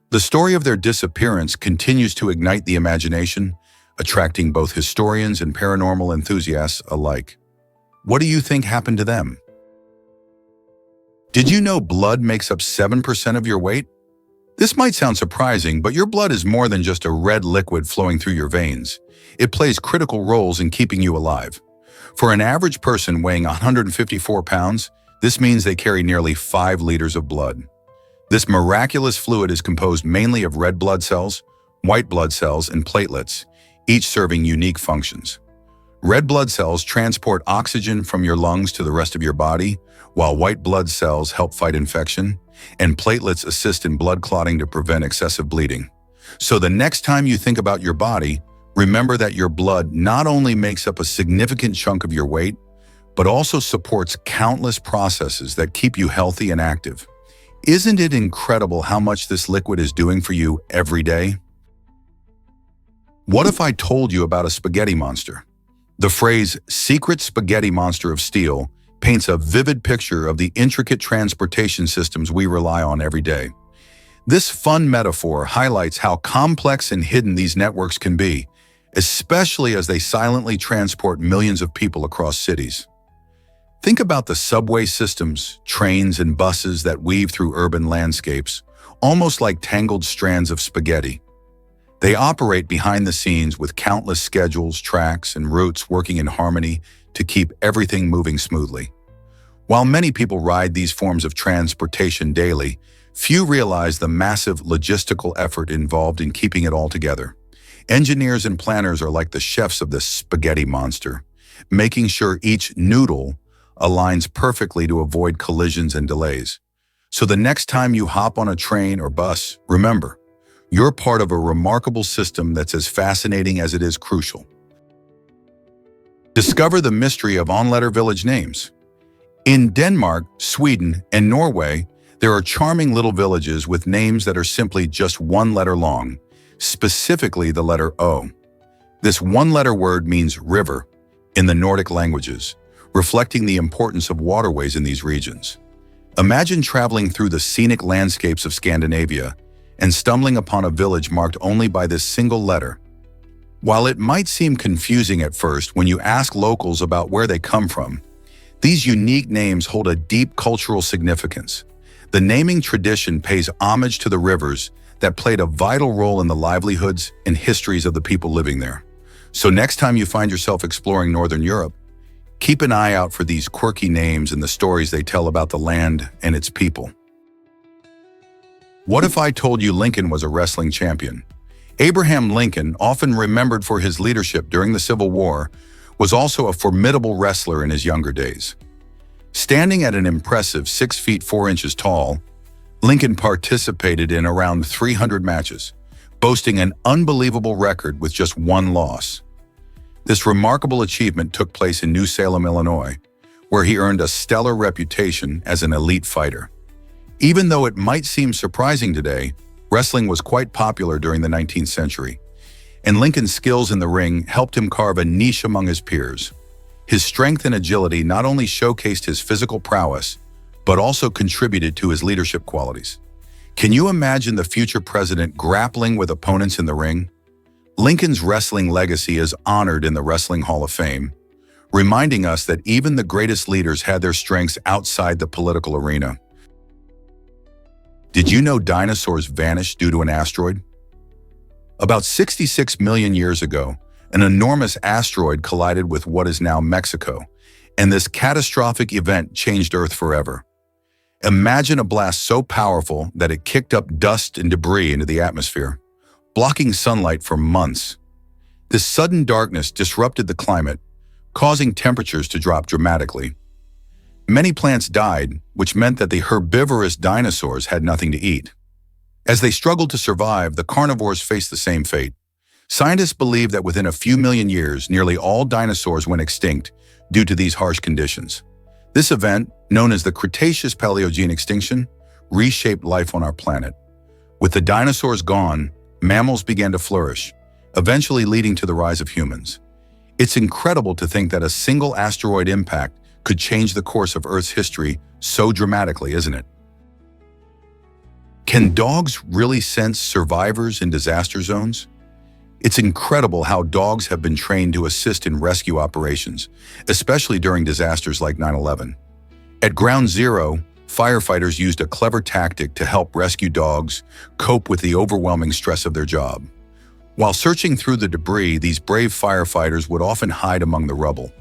The story of their disappearance continues to ignite the imagination, attracting both historians and paranormal enthusiasts alike. What do you think happened to them? Did you know blood makes up 7% of your weight? This might sound surprising, but your blood is more than just a red liquid flowing through your veins. It plays critical roles in keeping you alive. For an average person weighing 154 pounds, this means they carry nearly 5 liters of blood. This miraculous fluid is composed mainly of red blood cells, white blood cells, and platelets, each serving unique functions. Red blood cells transport oxygen from your lungs to the rest of your body, while white blood cells help fight infection, and platelets assist in blood clotting to prevent excessive bleeding. So the next time you think about your body, remember that your blood not only makes up a significant chunk of your weight, but also supports countless processes that keep you healthy and active. Isn't it incredible how much this liquid is doing for you every day? What if I told you about a spaghetti monster? The phrase "secret spaghetti monster of steel" paints a vivid picture of the intricate transportation systems we rely on every day. This fun metaphor highlights how complex and hidden these networks can be, especially as they silently transport millions of people across cities. Think about the subway systems, trains, and buses that weave through urban landscapes, almost like tangled strands of spaghetti. They operate behind the scenes with countless schedules, tracks, and routes working in harmony to keep everything moving smoothly. While many people ride these forms of transportation daily, few realize the massive logistical effort involved in keeping it all together. Engineers and planners are like the chefs of this spaghetti monster, making sure each noodle aligns perfectly to avoid collisions and delays. So the next time you hop on a train or bus, remember, you're part of a remarkable system that's as fascinating as it is crucial. Discover the mystery of on-letter village names. In Denmark, Sweden, and Norway, there are charming little villages with names that are simply just one letter long, specifically the letter O. This one-letter word means river in the Nordic languages, reflecting the importance of waterways in these regions. Imagine traveling through the scenic landscapes of Scandinavia and stumbling upon a village marked only by this single letter. While it might seem confusing at first when you ask locals about where they come from, these unique names hold a deep cultural significance. The naming tradition pays homage to the rivers that played a vital role in the livelihoods and histories of the people living there. So next time you find yourself exploring Northern Europe, keep an eye out for these quirky names and the stories they tell about the land and its people. What if I told you Lincoln was a wrestling champion? Abraham Lincoln, often remembered for his leadership during the Civil War, was also a formidable wrestler in his younger days. Standing at an impressive 6 feet 4 inches tall, Lincoln participated in around 300 matches, boasting an unbelievable record with just one loss. This remarkable achievement took place in New Salem, Illinois, where he earned a stellar reputation as an elite fighter. Even though it might seem surprising today, wrestling was quite popular during the 19th century, and Lincoln's skills in the ring helped him carve a niche among his peers. His strength and agility not only showcased his physical prowess, but also contributed to his leadership qualities. Can you imagine the future president grappling with opponents in the ring? Lincoln's wrestling legacy is honored in the Wrestling Hall of Fame, reminding us that even the greatest leaders had their strengths outside the political arena. Did you know dinosaurs vanished due to an asteroid? About 66 million years ago, an enormous asteroid collided with what is now Mexico, and this catastrophic event changed Earth forever. Imagine a blast so powerful that it kicked up dust and debris into the atmosphere, blocking sunlight for months. This sudden darkness disrupted the climate, causing temperatures to drop dramatically. Many plants died, which meant that the herbivorous dinosaurs had nothing to eat. As they struggled to survive, the carnivores faced the same fate. Scientists believe that within a few million years, nearly all dinosaurs went extinct due to these harsh conditions. This event, known as the Cretaceous-Paleogene extinction, reshaped life on our planet. With the dinosaurs gone, mammals began to flourish, eventually leading to the rise of humans. It's incredible to think that a single asteroid impact could change the course of Earth's history so dramatically, isn't it? Can dogs really sense survivors in disaster zones? It's incredible how dogs have been trained to assist in rescue operations, especially during disasters like 9/11. At Ground Zero, firefighters used a clever tactic to help rescue dogs cope with the overwhelming stress of their job. While searching through the debris, these brave firefighters would often hide among the rubble.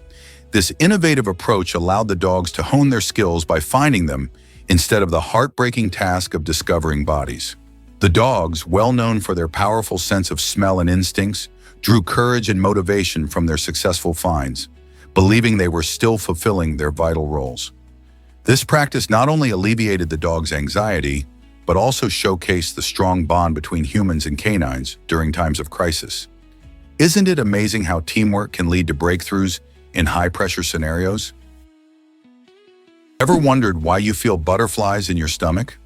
This innovative approach allowed the dogs to hone their skills by finding them instead of the heartbreaking task of discovering bodies. The dogs, well known for their powerful sense of smell and instincts, drew courage and motivation from their successful finds, believing they were still fulfilling their vital roles. This practice not only alleviated the dog's anxiety, but also showcased the strong bond between humans and canines during times of crisis. Isn't it amazing how teamwork can lead to breakthroughs in high-pressure scenarios? Ever wondered why you feel butterflies in your stomach?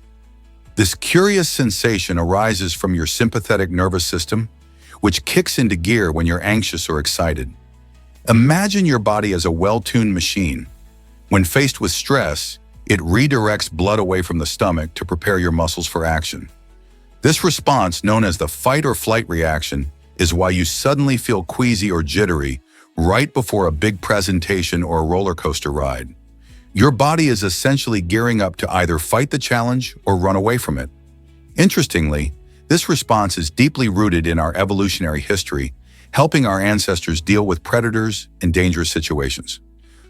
This curious sensation arises from your sympathetic nervous system, which kicks into gear when you're anxious or excited. Imagine your body as a well-tuned machine. When faced with stress, it redirects blood away from the stomach to prepare your muscles for action. This response, known as the fight or flight reaction, is why you suddenly feel queasy or jittery right before a big presentation or a roller coaster ride. Your body is essentially gearing up to either fight the challenge or run away from it. Interestingly, this response is deeply rooted in our evolutionary history, helping our ancestors deal with predators and dangerous situations.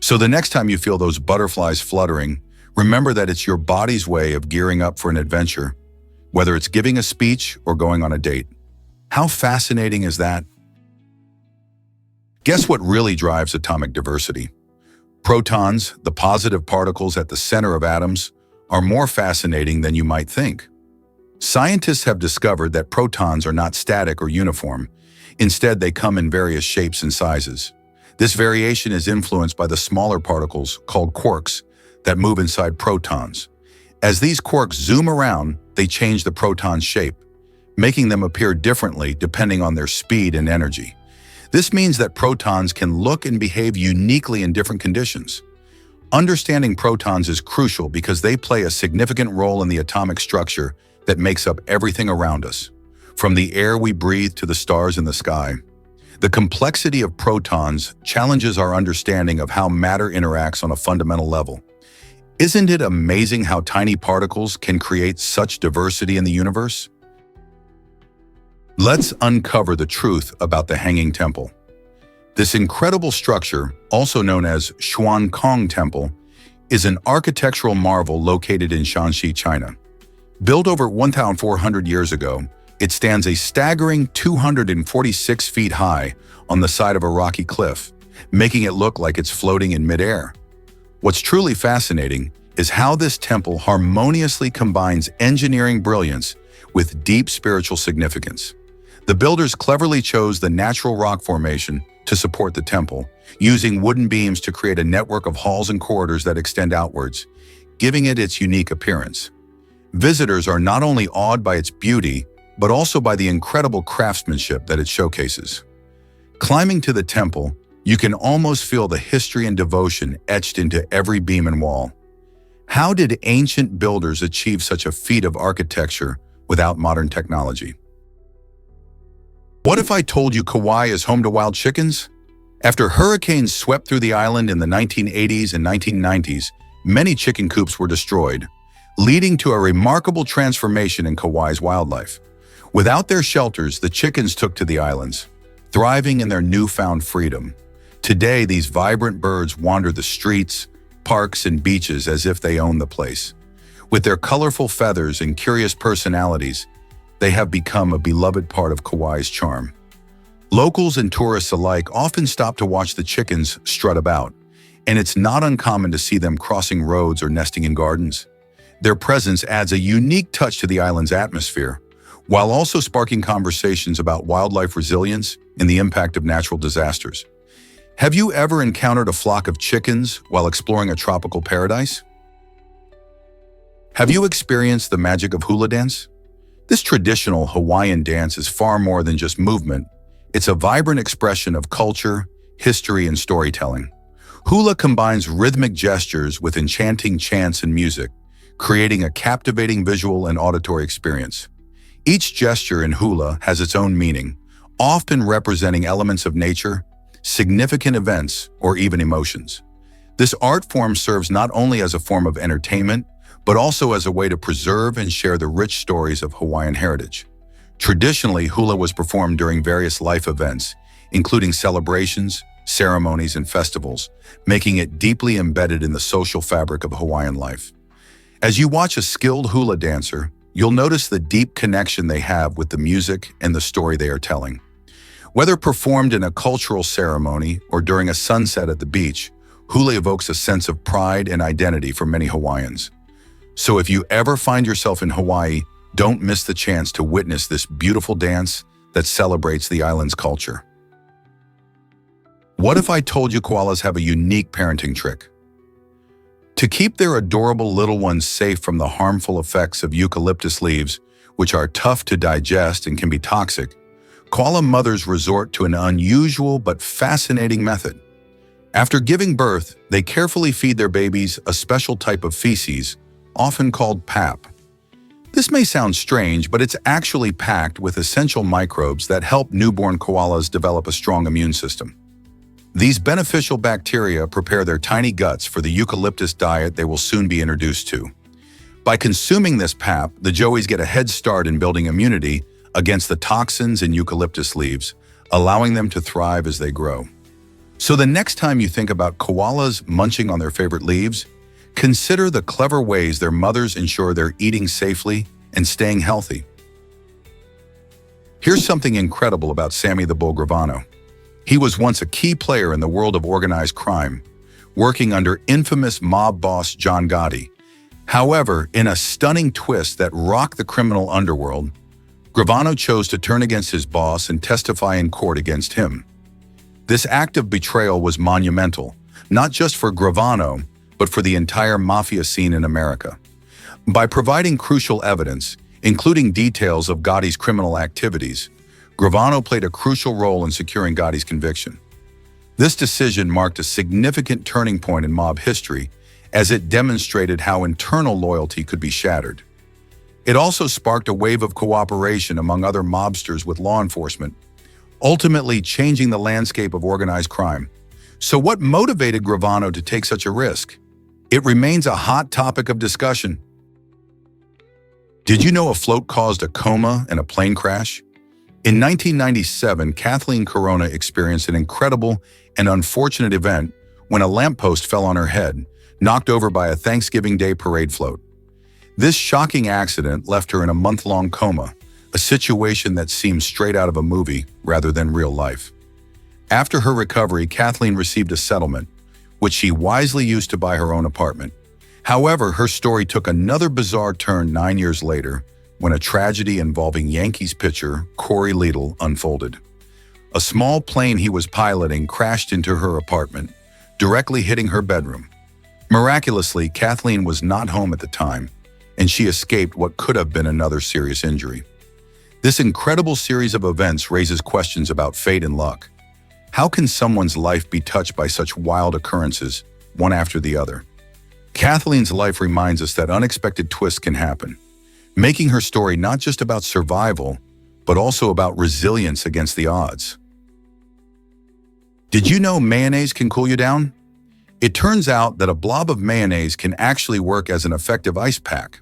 So the next time you feel those butterflies fluttering, remember that it's your body's way of gearing up for an adventure, whether it's giving a speech or going on a date. How fascinating is that? Guess what really drives atomic diversity? Protons, the positive particles at the center of atoms, are more fascinating than you might think. Scientists have discovered that protons are not static or uniform. Instead, they come in various shapes and sizes. This variation is influenced by the smaller particles, called quarks, that move inside protons. As these quarks zoom around, they change the proton's shape, making them appear differently depending on their speed and energy. This means that protons can look and behave uniquely in different conditions. Understanding protons is crucial because they play a significant role in the atomic structure that makes up everything around us, from the air we breathe to the stars in the sky. The complexity of protons challenges our understanding of how matter interacts on a fundamental level. Isn't it amazing how tiny particles can create such diversity in the universe? Let's uncover the truth about the Hanging Temple. This incredible structure, also known as Xuan Kong Temple, is an architectural marvel located in Shanxi, China. Built over 1,400 years ago, it stands a staggering 246 feet high on the side of a rocky cliff, making it look like it's floating in midair. What's truly fascinating is how this temple harmoniously combines engineering brilliance with deep spiritual significance. The builders cleverly chose the natural rock formation to support the temple, using wooden beams to create a network of halls and corridors that extend outwards, giving it its unique appearance. Visitors are not only awed by its beauty, but also by the incredible craftsmanship that it showcases. Climbing to the temple, you can almost feel the history and devotion etched into every beam and wall. How did ancient builders achieve such a feat of architecture without modern technology? What if I told you Kauai is home to wild chickens? After hurricanes swept through the island in the 1980s and 1990s, many chicken coops were destroyed, leading to a remarkable transformation in Kauai's wildlife. Without their shelters, the chickens took to the islands, thriving in their newfound freedom. Today, these vibrant birds wander the streets, parks, and beaches as if they own the place. With their colorful feathers and curious personalities, they have become a beloved part of Kauai's charm. Locals and tourists alike often stop to watch the chickens strut about, and it's not uncommon to see them crossing roads or nesting in gardens. Their presence adds a unique touch to the island's atmosphere, while also sparking conversations about wildlife resilience and the impact of natural disasters. Have you ever encountered a flock of chickens while exploring a tropical paradise? Have you experienced the magic of hula dance? This traditional Hawaiian dance is far more than just movement. It's a vibrant expression of culture, history, and storytelling. Hula combines rhythmic gestures with enchanting chants and music, creating a captivating visual and auditory experience. Each gesture in hula has its own meaning, often representing elements of nature, significant events, or even emotions. This art form serves not only as a form of entertainment, but also as a way to preserve and share the rich stories of Hawaiian heritage. Traditionally, hula was performed during various life events, including celebrations, ceremonies, and festivals, making it deeply embedded in the social fabric of Hawaiian life. As you watch a skilled hula dancer, you'll notice the deep connection they have with the music and the story they are telling. Whether performed in a cultural ceremony or during a sunset at the beach, hula evokes a sense of pride and identity for many Hawaiians. So if you ever find yourself in Hawaii, don't miss the chance to witness this beautiful dance that celebrates the island's culture. What if I told you koalas have a unique parenting trick? To keep their adorable little ones safe from the harmful effects of eucalyptus leaves, which are tough to digest and can be toxic, koala mothers resort to an unusual but fascinating method. After giving birth, they carefully feed their babies a special type of feces, often called pap. This may sound strange, but it's actually packed with essential microbes that help newborn koalas develop a strong immune system. These beneficial bacteria prepare their tiny guts for the eucalyptus diet they will soon be introduced to. By consuming this pap, the joeys get a head start in building immunity against the toxins in eucalyptus leaves, allowing them to thrive as they grow. So the next time you think about koalas munching on their favorite leaves, consider the clever ways their mothers ensure they're eating safely and staying healthy. Here's something incredible about Sammy the Bull Gravano. He was once a key player in the world of organized crime, working under infamous mob boss John Gotti. However, in a stunning twist that rocked the criminal underworld, Gravano chose to turn against his boss and testify in court against him. This act of betrayal was monumental, not just for Gravano, but for the entire mafia scene in America. By providing crucial evidence, including details of Gotti's criminal activities, Gravano played a crucial role in securing Gotti's conviction. This decision marked a significant turning point in mob history, as it demonstrated how internal loyalty could be shattered. It also sparked a wave of cooperation among other mobsters with law enforcement, ultimately changing the landscape of organized crime. So what motivated Gravano to take such a risk? It remains a hot topic of discussion. Did you know a float caused a coma in a plane crash? In 1997, Kathleen Corona experienced an incredible and unfortunate event when a lamppost fell on her head, knocked over by a Thanksgiving Day parade float. This shocking accident left her in a month-long coma, a situation that seemed straight out of a movie rather than real life. After her recovery, Kathleen received a settlement, which she wisely used to buy her own apartment. However, her story took another bizarre turn 9 years later when a tragedy involving Yankees pitcher Corey Lidle unfolded. A small plane he was piloting crashed into her apartment, directly hitting her bedroom. Miraculously, Kathleen was not home at the time, and she escaped what could have been another serious injury. This incredible series of events raises questions about fate and luck. How can someone's life be touched by such wild occurrences, one after the other? Kathleen's life reminds us that unexpected twists can happen, making her story not just about survival, but also about resilience against the odds. Did you know mayonnaise can cool you down? It turns out that a blob of mayonnaise can actually work as an effective ice pack.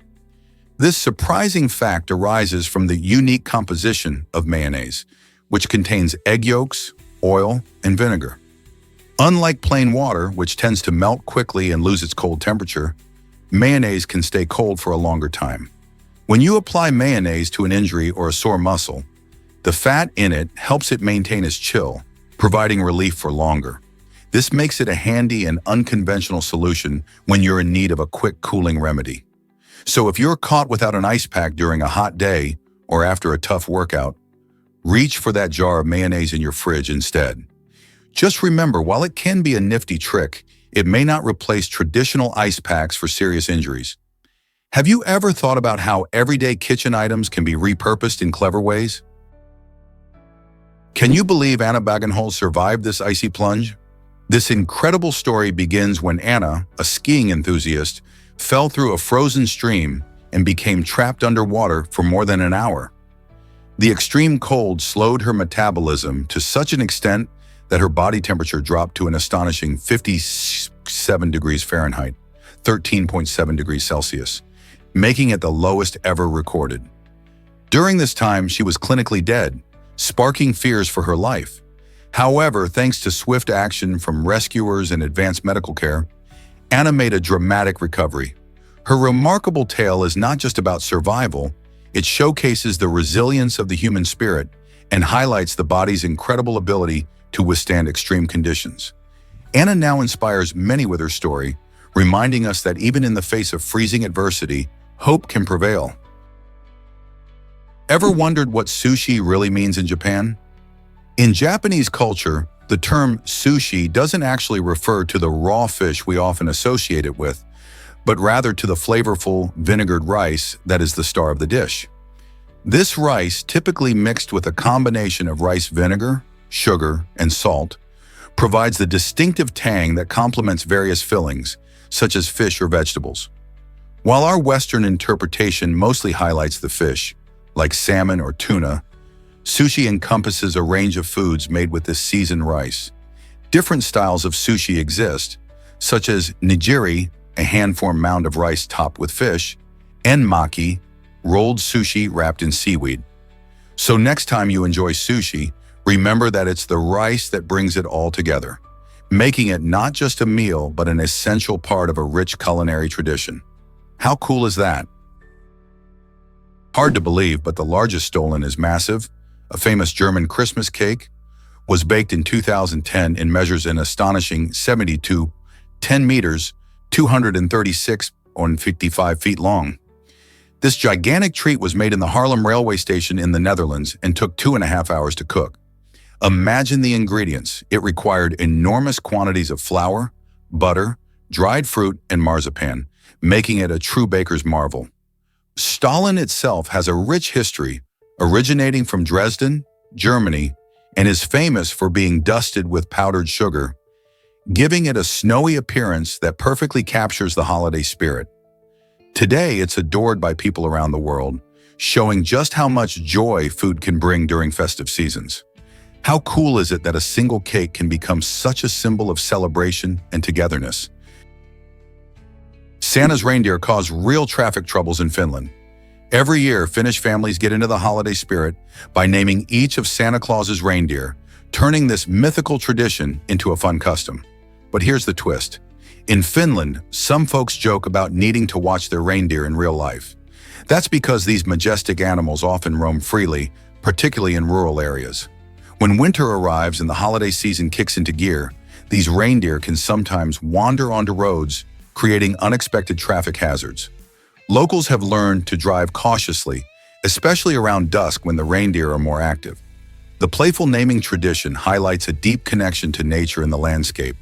This surprising fact arises from the unique composition of mayonnaise, which contains egg yolks, oil, and vinegar. Unlike plain water, which tends to melt quickly and lose its cold temperature, mayonnaise can stay cold for a longer time. When you apply mayonnaise to an injury or a sore muscle, the fat in it helps it maintain its chill, providing relief for longer. This makes it a handy and unconventional solution when you're in need of a quick cooling remedy. So if you're caught without an ice pack during a hot day or after a tough workout, reach for that jar of mayonnaise in your fridge instead. Just remember, while it can be a nifty trick, it may not replace traditional ice packs for serious injuries. Have you ever thought about how everyday kitchen items can be repurposed in clever ways? Can you believe Anna Bagenhol survived this icy plunge? This incredible story begins when Anna, a skiing enthusiast, fell through a frozen stream and became trapped underwater for more than an hour. The extreme cold slowed her metabolism to such an extent that her body temperature dropped to an astonishing 57 degrees Fahrenheit, 13.7 degrees Celsius, making it the lowest ever recorded. During this time, she was clinically dead, sparking fears for her life. However, thanks to swift action from rescuers and advanced medical care, Anna made a dramatic recovery. Her remarkable tale is not just about survival, it showcases the resilience of the human spirit and highlights the body's incredible ability to withstand extreme conditions. Anna now inspires many with her story, reminding us that even in the face of freezing adversity, hope can prevail. Ever wondered what sushi really means in Japan? In Japanese culture, the term sushi doesn't actually refer to the raw fish we often associate it with, but rather to the flavorful, vinegared rice that is the star of the dish. This rice, typically mixed with a combination of rice vinegar, sugar, and salt, provides the distinctive tang that complements various fillings, such as fish or vegetables. While our Western interpretation mostly highlights the fish, like salmon or tuna, sushi encompasses a range of foods made with this seasoned rice. Different styles of sushi exist, such as nigiri, a hand-formed mound of rice topped with fish, and maki, rolled sushi wrapped in seaweed. So next time you enjoy sushi, remember that it's the rice that brings it all together, making it not just a meal but an essential part of a rich culinary tradition. How cool is that? Hard to believe, but the largest stolen is massive. A famous German Christmas cake was baked in 2010 and measures an astonishing 10 meters, 236.55 feet long. This gigantic treat was made in the Haarlem railway station in the Netherlands and took 2.5 hours to cook. Imagine the ingredients. It required enormous quantities of flour, butter, dried fruit, and marzipan, making it a true baker's marvel. Stollen itself has a rich history, originating from Dresden, Germany, and is famous for being dusted with powdered sugar, giving it a snowy appearance that perfectly captures the holiday spirit. Today, it's adored by people around the world, showing just how much joy food can bring during festive seasons. How cool is it that a single cake can become such a symbol of celebration and togetherness? Santa's reindeer cause real traffic troubles in Finland. Every year, Finnish families get into the holiday spirit by naming each of Santa Claus's reindeer, turning this mythical tradition into a fun custom. But here's the twist. In Finland, some folks joke about needing to watch their reindeer in real life. That's because these majestic animals often roam freely, particularly in rural areas. When winter arrives and the holiday season kicks into gear, these reindeer can sometimes wander onto roads, creating unexpected traffic hazards. Locals have learned to drive cautiously, especially around dusk when the reindeer are more active. The playful naming tradition highlights a deep connection to nature and the landscape,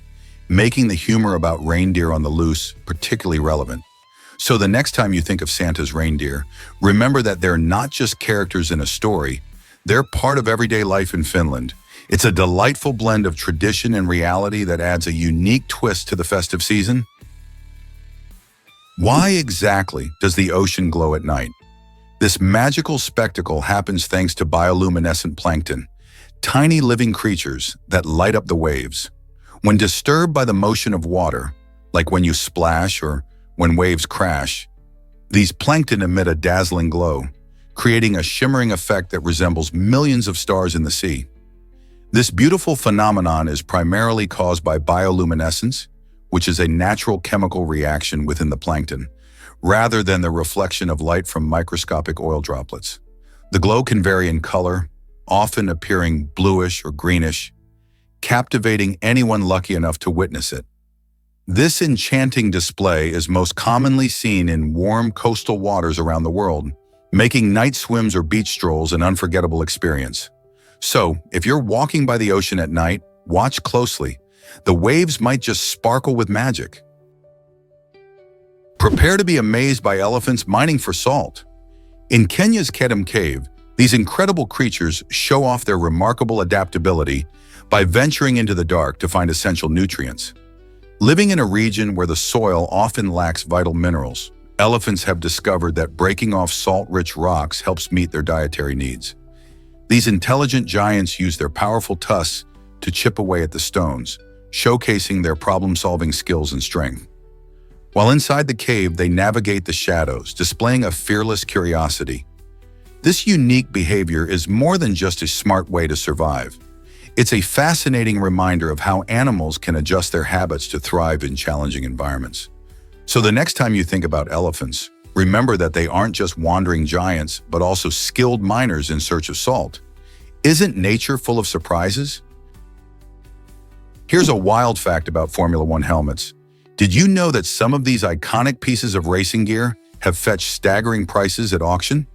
making the humor about reindeer on the loose particularly relevant. So the next time you think of Santa's reindeer, remember that they're not just characters in a story, they're part of everyday life in Finland. It's a delightful blend of tradition and reality that adds a unique twist to the festive season. Why exactly does the ocean glow at night? This magical spectacle happens thanks to bioluminescent plankton, tiny living creatures that light up the waves. When disturbed by the motion of water, like when you splash or when waves crash, these plankton emit a dazzling glow, creating a shimmering effect that resembles millions of stars in the sea. This beautiful phenomenon is primarily caused by bioluminescence, which is a natural chemical reaction within the plankton, rather than the reflection of light from microscopic oil droplets. The glow can vary in color, often appearing bluish or greenish, captivating anyone lucky enough to witness it. This enchanting display is most commonly seen in warm coastal waters around the world, making night swims or beach strolls an unforgettable experience. So, if you're walking by the ocean at night, watch closely. The waves might just sparkle with magic. Prepare to be amazed by elephants mining for salt. In Kenya's Kedem Cave, these incredible creatures show off their remarkable adaptability by venturing into the dark to find essential nutrients. Living in a region where the soil often lacks vital minerals, elephants have discovered that breaking off salt-rich rocks helps meet their dietary needs. These intelligent giants use their powerful tusks to chip away at the stones, showcasing their problem-solving skills and strength. While inside the cave, they navigate the shadows, displaying a fearless curiosity. This unique behavior is more than just a smart way to survive. It's a fascinating reminder of how animals can adjust their habits to thrive in challenging environments. So the next time you think about elephants, remember that they aren't just wandering giants, but also skilled miners in search of salt. Isn't nature full of surprises? Here's a wild fact about Formula One helmets. Did you know that some of these iconic pieces of racing gear have fetched staggering prices at auction?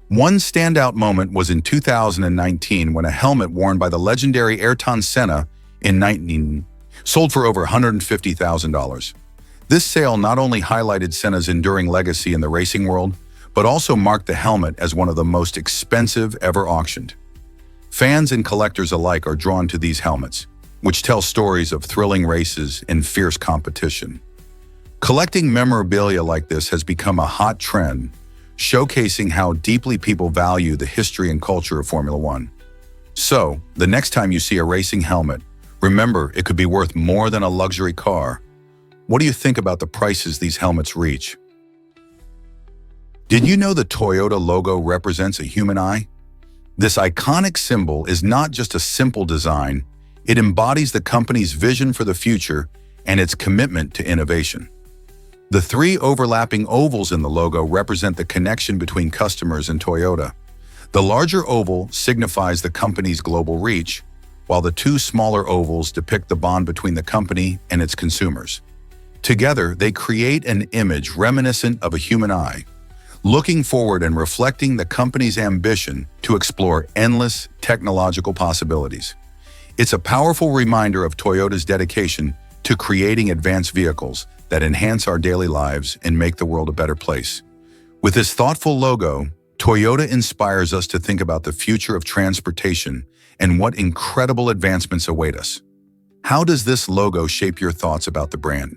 One standout moment was in 2019 when a helmet worn by the legendary Ayrton Senna sold for over $150,000. This sale not only highlighted Senna's enduring legacy in the racing world, but also marked the helmet as one of the most expensive ever auctioned. Fans and collectors alike are drawn to these helmets, which tell stories of thrilling races and fierce competition. Collecting memorabilia like this has become a hot trend, showcasing how deeply people value the history and culture of Formula One. So, the next time you see a racing helmet, remember it could be worth more than a luxury car. What do you think about the prices these helmets reach? Did you know the Toyota logo represents a human eye? This iconic symbol is not just a simple design, it embodies the company's vision for the future and its commitment to innovation. The three overlapping ovals in the logo represent the connection between customers and Toyota. The larger oval signifies the company's global reach, while the two smaller ovals depict the bond between the company and its consumers. Together, they create an image reminiscent of a human eye, looking forward and reflecting the company's ambition to explore endless technological possibilities. It's a powerful reminder of Toyota's dedication to creating advanced vehicles that enhance our daily lives and make the world a better place. With this thoughtful logo, Toyota inspires us to think about the future of transportation and what incredible advancements await us. How does this logo shape your thoughts about the brand?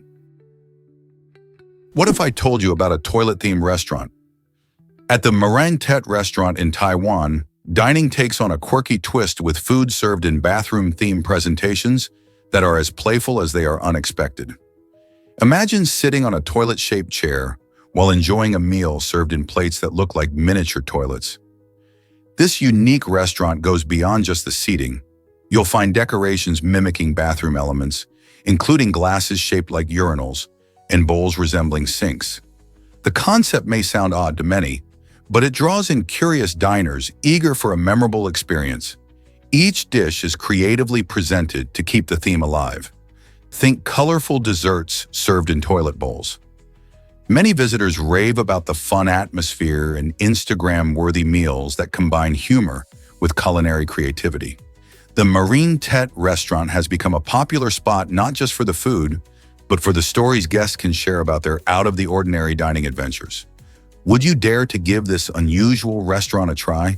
What if I told you about a toilet-themed restaurant? At the Meringue Tet restaurant in Taiwan, dining takes on a quirky twist with food served in bathroom-themed presentations that are as playful as they are unexpected. Imagine sitting on a toilet-shaped chair while enjoying a meal served in plates that look like miniature toilets. This unique restaurant goes beyond just the seating. You'll find decorations mimicking bathroom elements, including glasses shaped like urinals and bowls resembling sinks. The concept may sound odd to many, but it draws in curious diners eager for a memorable experience. Each dish is creatively presented to keep the theme alive, Think colorful desserts served in toilet bowls. Many visitors rave about the fun atmosphere and Instagram-worthy meals that combine humor with culinary creativity. The Marine Tete restaurant has become a popular spot not just for the food, but for the stories guests can share about their out-of-the-ordinary dining adventures. Would you dare to give this unusual restaurant a try?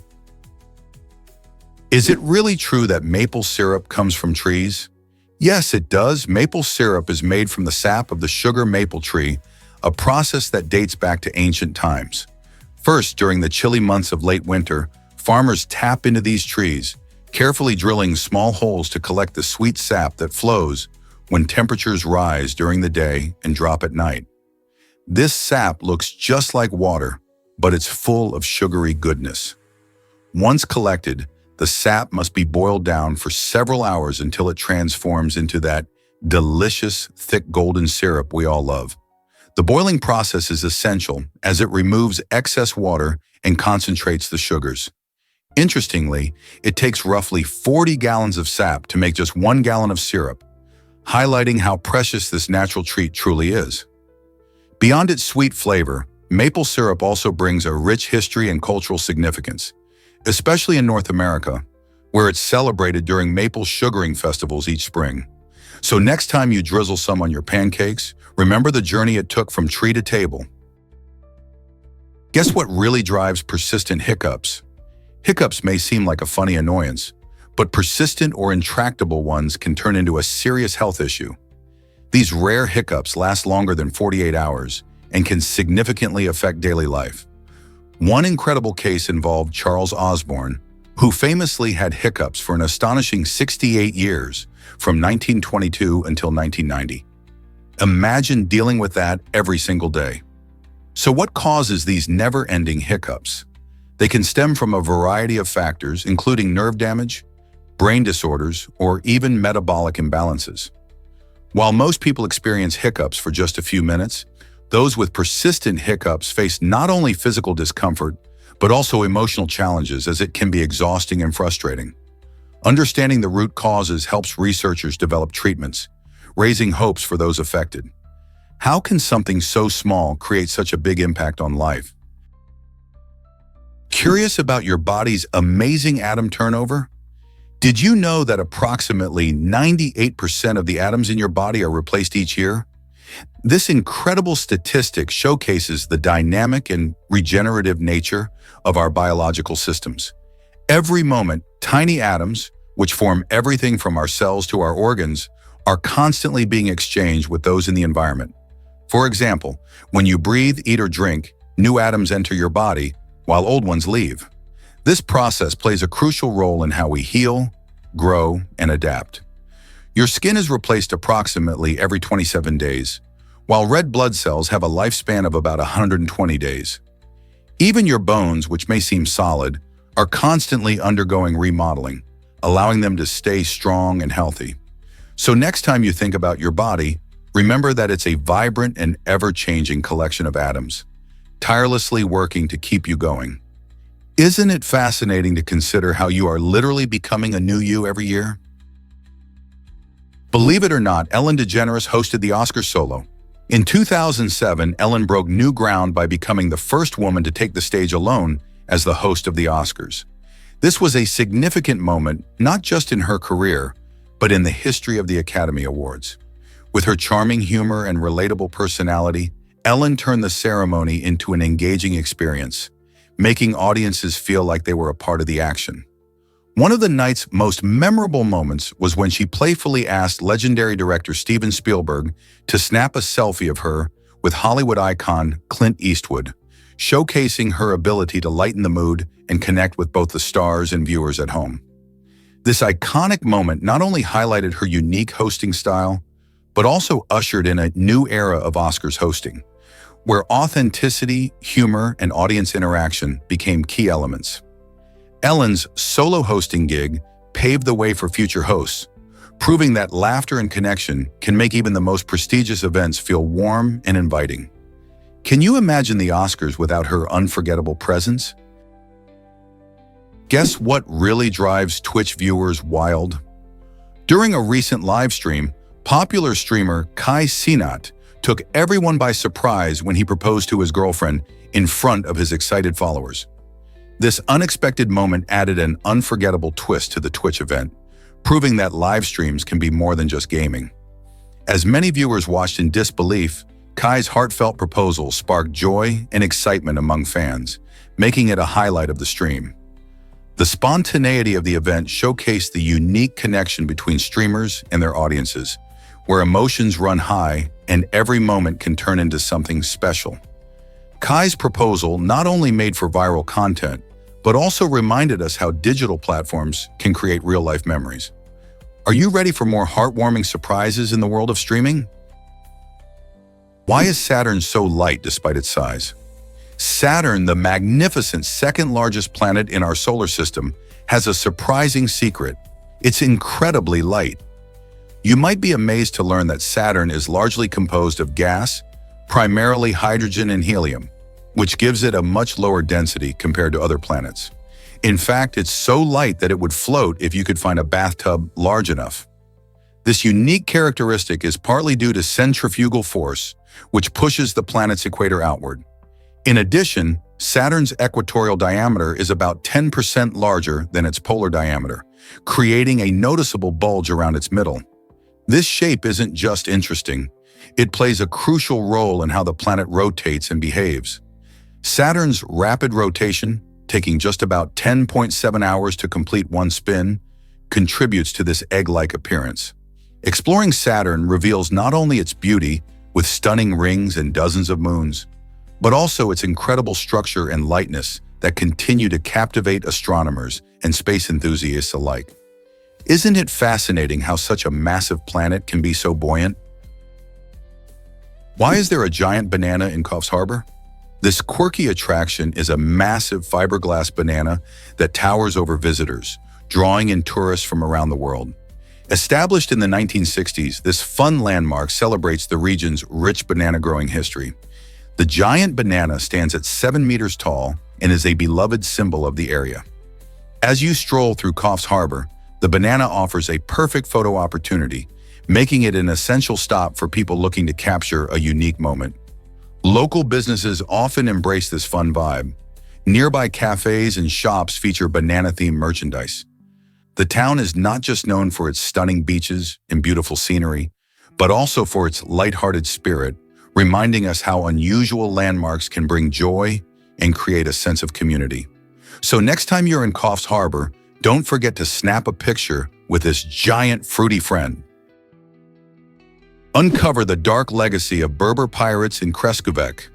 Is it really true that maple syrup comes from trees? Yes, it does. Maple syrup is made from the sap of the sugar maple tree, a process that dates back to ancient times. First, during the chilly months of late winter, farmers tap into these trees, carefully drilling small holes to collect the sweet sap that flows when temperatures rise during the day and drop at night. This sap looks just like water, but it's full of sugary goodness. Once collected, the sap must be boiled down for several hours until it transforms into that delicious, thick golden syrup we all love. The boiling process is essential as it removes excess water and concentrates the sugars. Interestingly, it takes roughly 40 gallons of sap to make just 1 gallon of syrup, highlighting how precious this natural treat truly is. Beyond its sweet flavor, maple syrup also brings a rich history and cultural significance, especially in North America, where it's celebrated during maple sugaring festivals each spring. So next time you drizzle some on your pancakes, remember the journey it took from tree to table. Guess what really drives persistent hiccups? Hiccups may seem like a funny annoyance, but persistent or intractable ones can turn into a serious health issue. These rare hiccups last longer than 48 hours and can significantly affect daily life. One incredible case involved Charles Osborne, who famously had hiccups for an astonishing 68 years, from 1922 until 1990. Imagine dealing with that every single day. So what causes these never-ending hiccups? They can stem from a variety of factors, including nerve damage, brain disorders, or even metabolic imbalances. While most people experience hiccups for just a few minutes, those with persistent hiccups face not only physical discomfort, but also emotional challenges, as it can be exhausting and frustrating. Understanding the root causes helps researchers develop treatments, raising hopes for those affected. How can something so small create such a big impact on life? Curious about your body's amazing atom turnover? Did you know that approximately 98% of the atoms in your body are replaced each year? This incredible statistic showcases the dynamic and regenerative nature of our biological systems. Every moment, tiny atoms, which form everything from our cells to our organs, are constantly being exchanged with those in the environment. For example, when you breathe, eat, or drink, new atoms enter your body, while old ones leave. This process plays a crucial role in how we heal, grow, and adapt. Your skin is replaced approximately every 27 days, while red blood cells have a lifespan of about 120 days. Even your bones, which may seem solid, are constantly undergoing remodeling, allowing them to stay strong and healthy. So next time you think about your body, remember that it's a vibrant and ever-changing collection of atoms, tirelessly working to keep you going. Isn't it fascinating to consider how you are literally becoming a new you every year? Believe it or not, Ellen DeGeneres hosted the Oscars solo. In 2007, Ellen broke new ground by becoming the first woman to take the stage alone as the host of the Oscars. This was a significant moment, not just in her career, but in the history of the Academy Awards. With her charming humor and relatable personality, Ellen turned the ceremony into an engaging experience, making audiences feel like they were a part of the action. One of the night's most memorable moments was when she playfully asked legendary director Steven Spielberg to snap a selfie of her with Hollywood icon Clint Eastwood, showcasing her ability to lighten the mood and connect with both the stars and viewers at home. This iconic moment not only highlighted her unique hosting style, but also ushered in a new era of Oscars hosting, where authenticity, humor, and audience interaction became key elements. Ellen's solo hosting gig paved the way for future hosts, proving that laughter and connection can make even the most prestigious events feel warm and inviting. Can you imagine the Oscars without her unforgettable presence? Guess what really drives Twitch viewers wild? During a recent live stream, Popular streamer Kai Cenat took everyone by surprise when he proposed to his girlfriend in front of his excited followers. This unexpected moment added an unforgettable twist to the Twitch event, proving that live streams can be more than just gaming. As many viewers watched in disbelief, Kai's heartfelt proposal sparked joy and excitement among fans, making it a highlight of the stream. The spontaneity of the event showcased the unique connection between streamers and their audiences, where emotions run high and every moment can turn into something special. Kai's proposal not only made for viral content, but also reminded us how digital platforms can create real-life memories. Are you ready for more heartwarming surprises in the world of streaming? Why is Saturn so light despite its size? Saturn, the magnificent second-largest planet in our solar system, has a surprising secret. It's incredibly light. You might be amazed to learn that Saturn is largely composed of gas, primarily hydrogen and helium, which gives it a much lower density compared to other planets. In fact, it's so light that it would float if you could find a bathtub large enough. This unique characteristic is partly due to centrifugal force, which pushes the planet's equator outward. In addition, Saturn's equatorial diameter is about 10% larger than its polar diameter, creating a noticeable bulge around its middle. This shape isn't just interesting, it plays a crucial role in how the planet rotates and behaves. Saturn's rapid rotation, taking just about 10.7 hours to complete one spin, contributes to this egg-like appearance. Exploring Saturn reveals not only its beauty, with stunning rings and dozens of moons, but also its incredible structure and lightness that continue to captivate astronomers and space enthusiasts alike. Isn't it fascinating how such a massive planet can be so buoyant? Why is there a giant banana in Coffs Harbour? This quirky attraction is a massive fiberglass banana that towers over visitors, drawing in tourists from around the world. Established in the 1960s, this fun landmark celebrates the region's rich banana-growing history. The giant banana stands at 7 meters tall and is a beloved symbol of the area. As you stroll through Coffs Harbour, the banana offers a perfect photo opportunity, making it an essential stop for people looking to capture a unique moment. Local businesses often embrace this fun vibe. Nearby cafes and shops feature banana-themed merchandise. The town is not just known for its stunning beaches and beautiful scenery, but also for its lighthearted spirit, reminding us how unusual landmarks can bring joy and create a sense of community. So next time you're in Coffs Harbour, don't forget to snap a picture with this giant fruity friend. Uncover the dark legacy of Berber pirates in Kreskovec.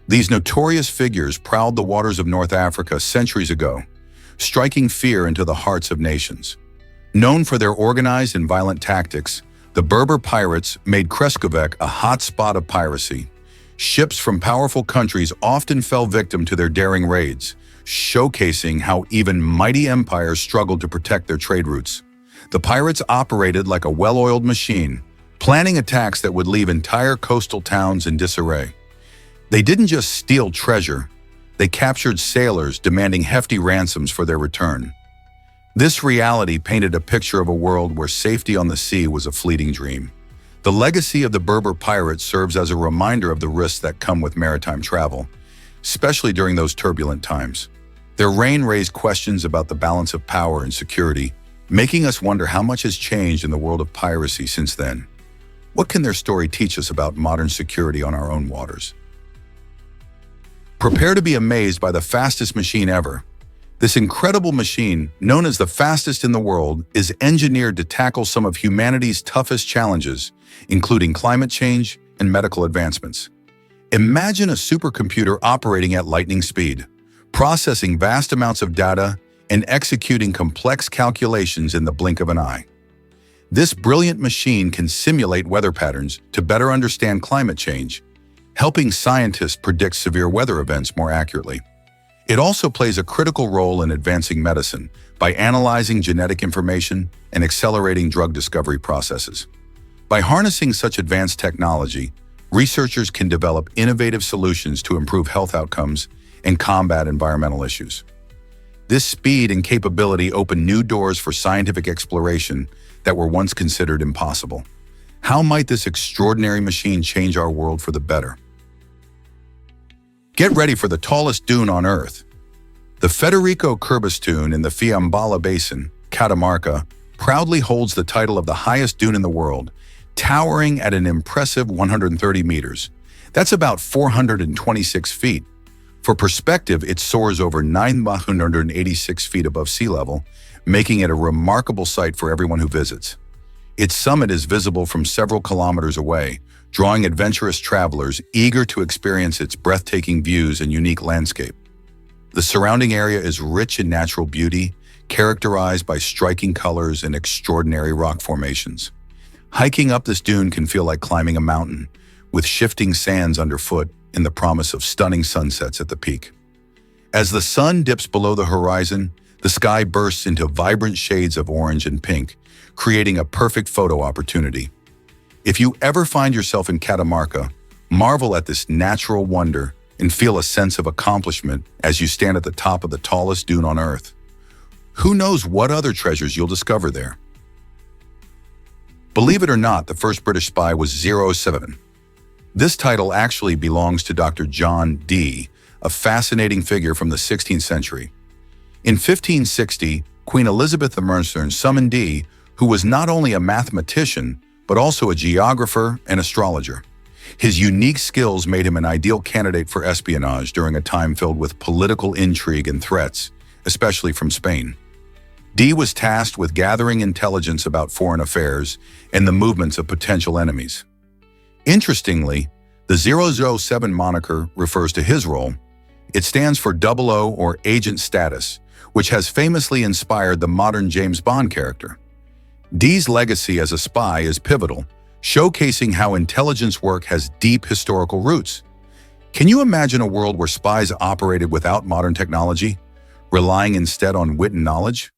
These notorious figures prowled the waters of North Africa centuries ago, striking fear into the hearts of nations. Known for their organized and violent tactics, the Berber pirates made Kreskovec a hot spot of piracy. Ships from powerful countries often fell victim to their daring raids, showcasing how even mighty empires struggled to protect their trade routes. The pirates operated like a well-oiled machine, planning attacks that would leave entire coastal towns in disarray. They didn't just steal treasure, they captured sailors, demanding hefty ransoms for their return. This reality painted a picture of a world where safety on the sea was a fleeting dream. The legacy of the Berber pirates serves as a reminder of the risks that come with maritime travel, especially during those turbulent times. Their reign raised questions about the balance of power and security, making us wonder how much has changed in the world of piracy since then. What can their story teach us about modern security on our own waters? Prepare to be amazed by the fastest machine ever. This incredible machine, known as the fastest in the world, is engineered to tackle some of humanity's toughest challenges, including climate change and medical advancements. Imagine a supercomputer operating at lightning speed, processing vast amounts of data and executing complex calculations in the blink of an eye. This brilliant machine can simulate weather patterns to better understand climate change, helping scientists predict severe weather events more accurately. It also plays a critical role in advancing medicine by analyzing genetic information and accelerating drug discovery processes. By harnessing such advanced technology, researchers can develop innovative solutions to improve health outcomes and combat environmental issues. This speed and capability open new doors for scientific exploration that were once considered impossible. How might this extraordinary machine change our world for the better? Get ready for the tallest dune on Earth. The Federico Curbis dune in the Fiamballa Basin, Catamarca, proudly holds the title of the highest dune in the world, towering at an impressive 130 meters. That's about 426 feet. For perspective, it soars over 986 feet above sea level, making it a remarkable sight for everyone who visits. Its summit is visible from several kilometers away, drawing adventurous travelers eager to experience its breathtaking views and unique landscape. The surrounding area is rich in natural beauty, characterized by striking colors and extraordinary rock formations. Hiking up this dune can feel like climbing a mountain, with shifting sands underfoot and the promise of stunning sunsets at the peak. As the sun dips below the horizon, the sky bursts into vibrant shades of orange and pink, creating a perfect photo opportunity. If you ever find yourself in Catamarca, marvel at this natural wonder and feel a sense of accomplishment as you stand at the top of the tallest dune on Earth. Who knows what other treasures you'll discover there? Believe it or not, the first British spy was 007. This title actually belongs to Dr. John Dee, a fascinating figure from the 16th century. In 1560, Queen Elizabeth I summoned Dee, who was not only a mathematician, but also a geographer and astrologer. His unique skills made him an ideal candidate for espionage during a time filled with political intrigue and threats, especially from Spain. Dee was tasked with gathering intelligence about foreign affairs and the movements of potential enemies. Interestingly, the 007 moniker refers to his role. It stands for 00 or agent status, which has famously inspired the modern James Bond character. Dee's legacy as a spy is pivotal, showcasing how intelligence work has deep historical roots. Can you imagine a world where spies operated without modern technology, relying instead on wit and knowledge?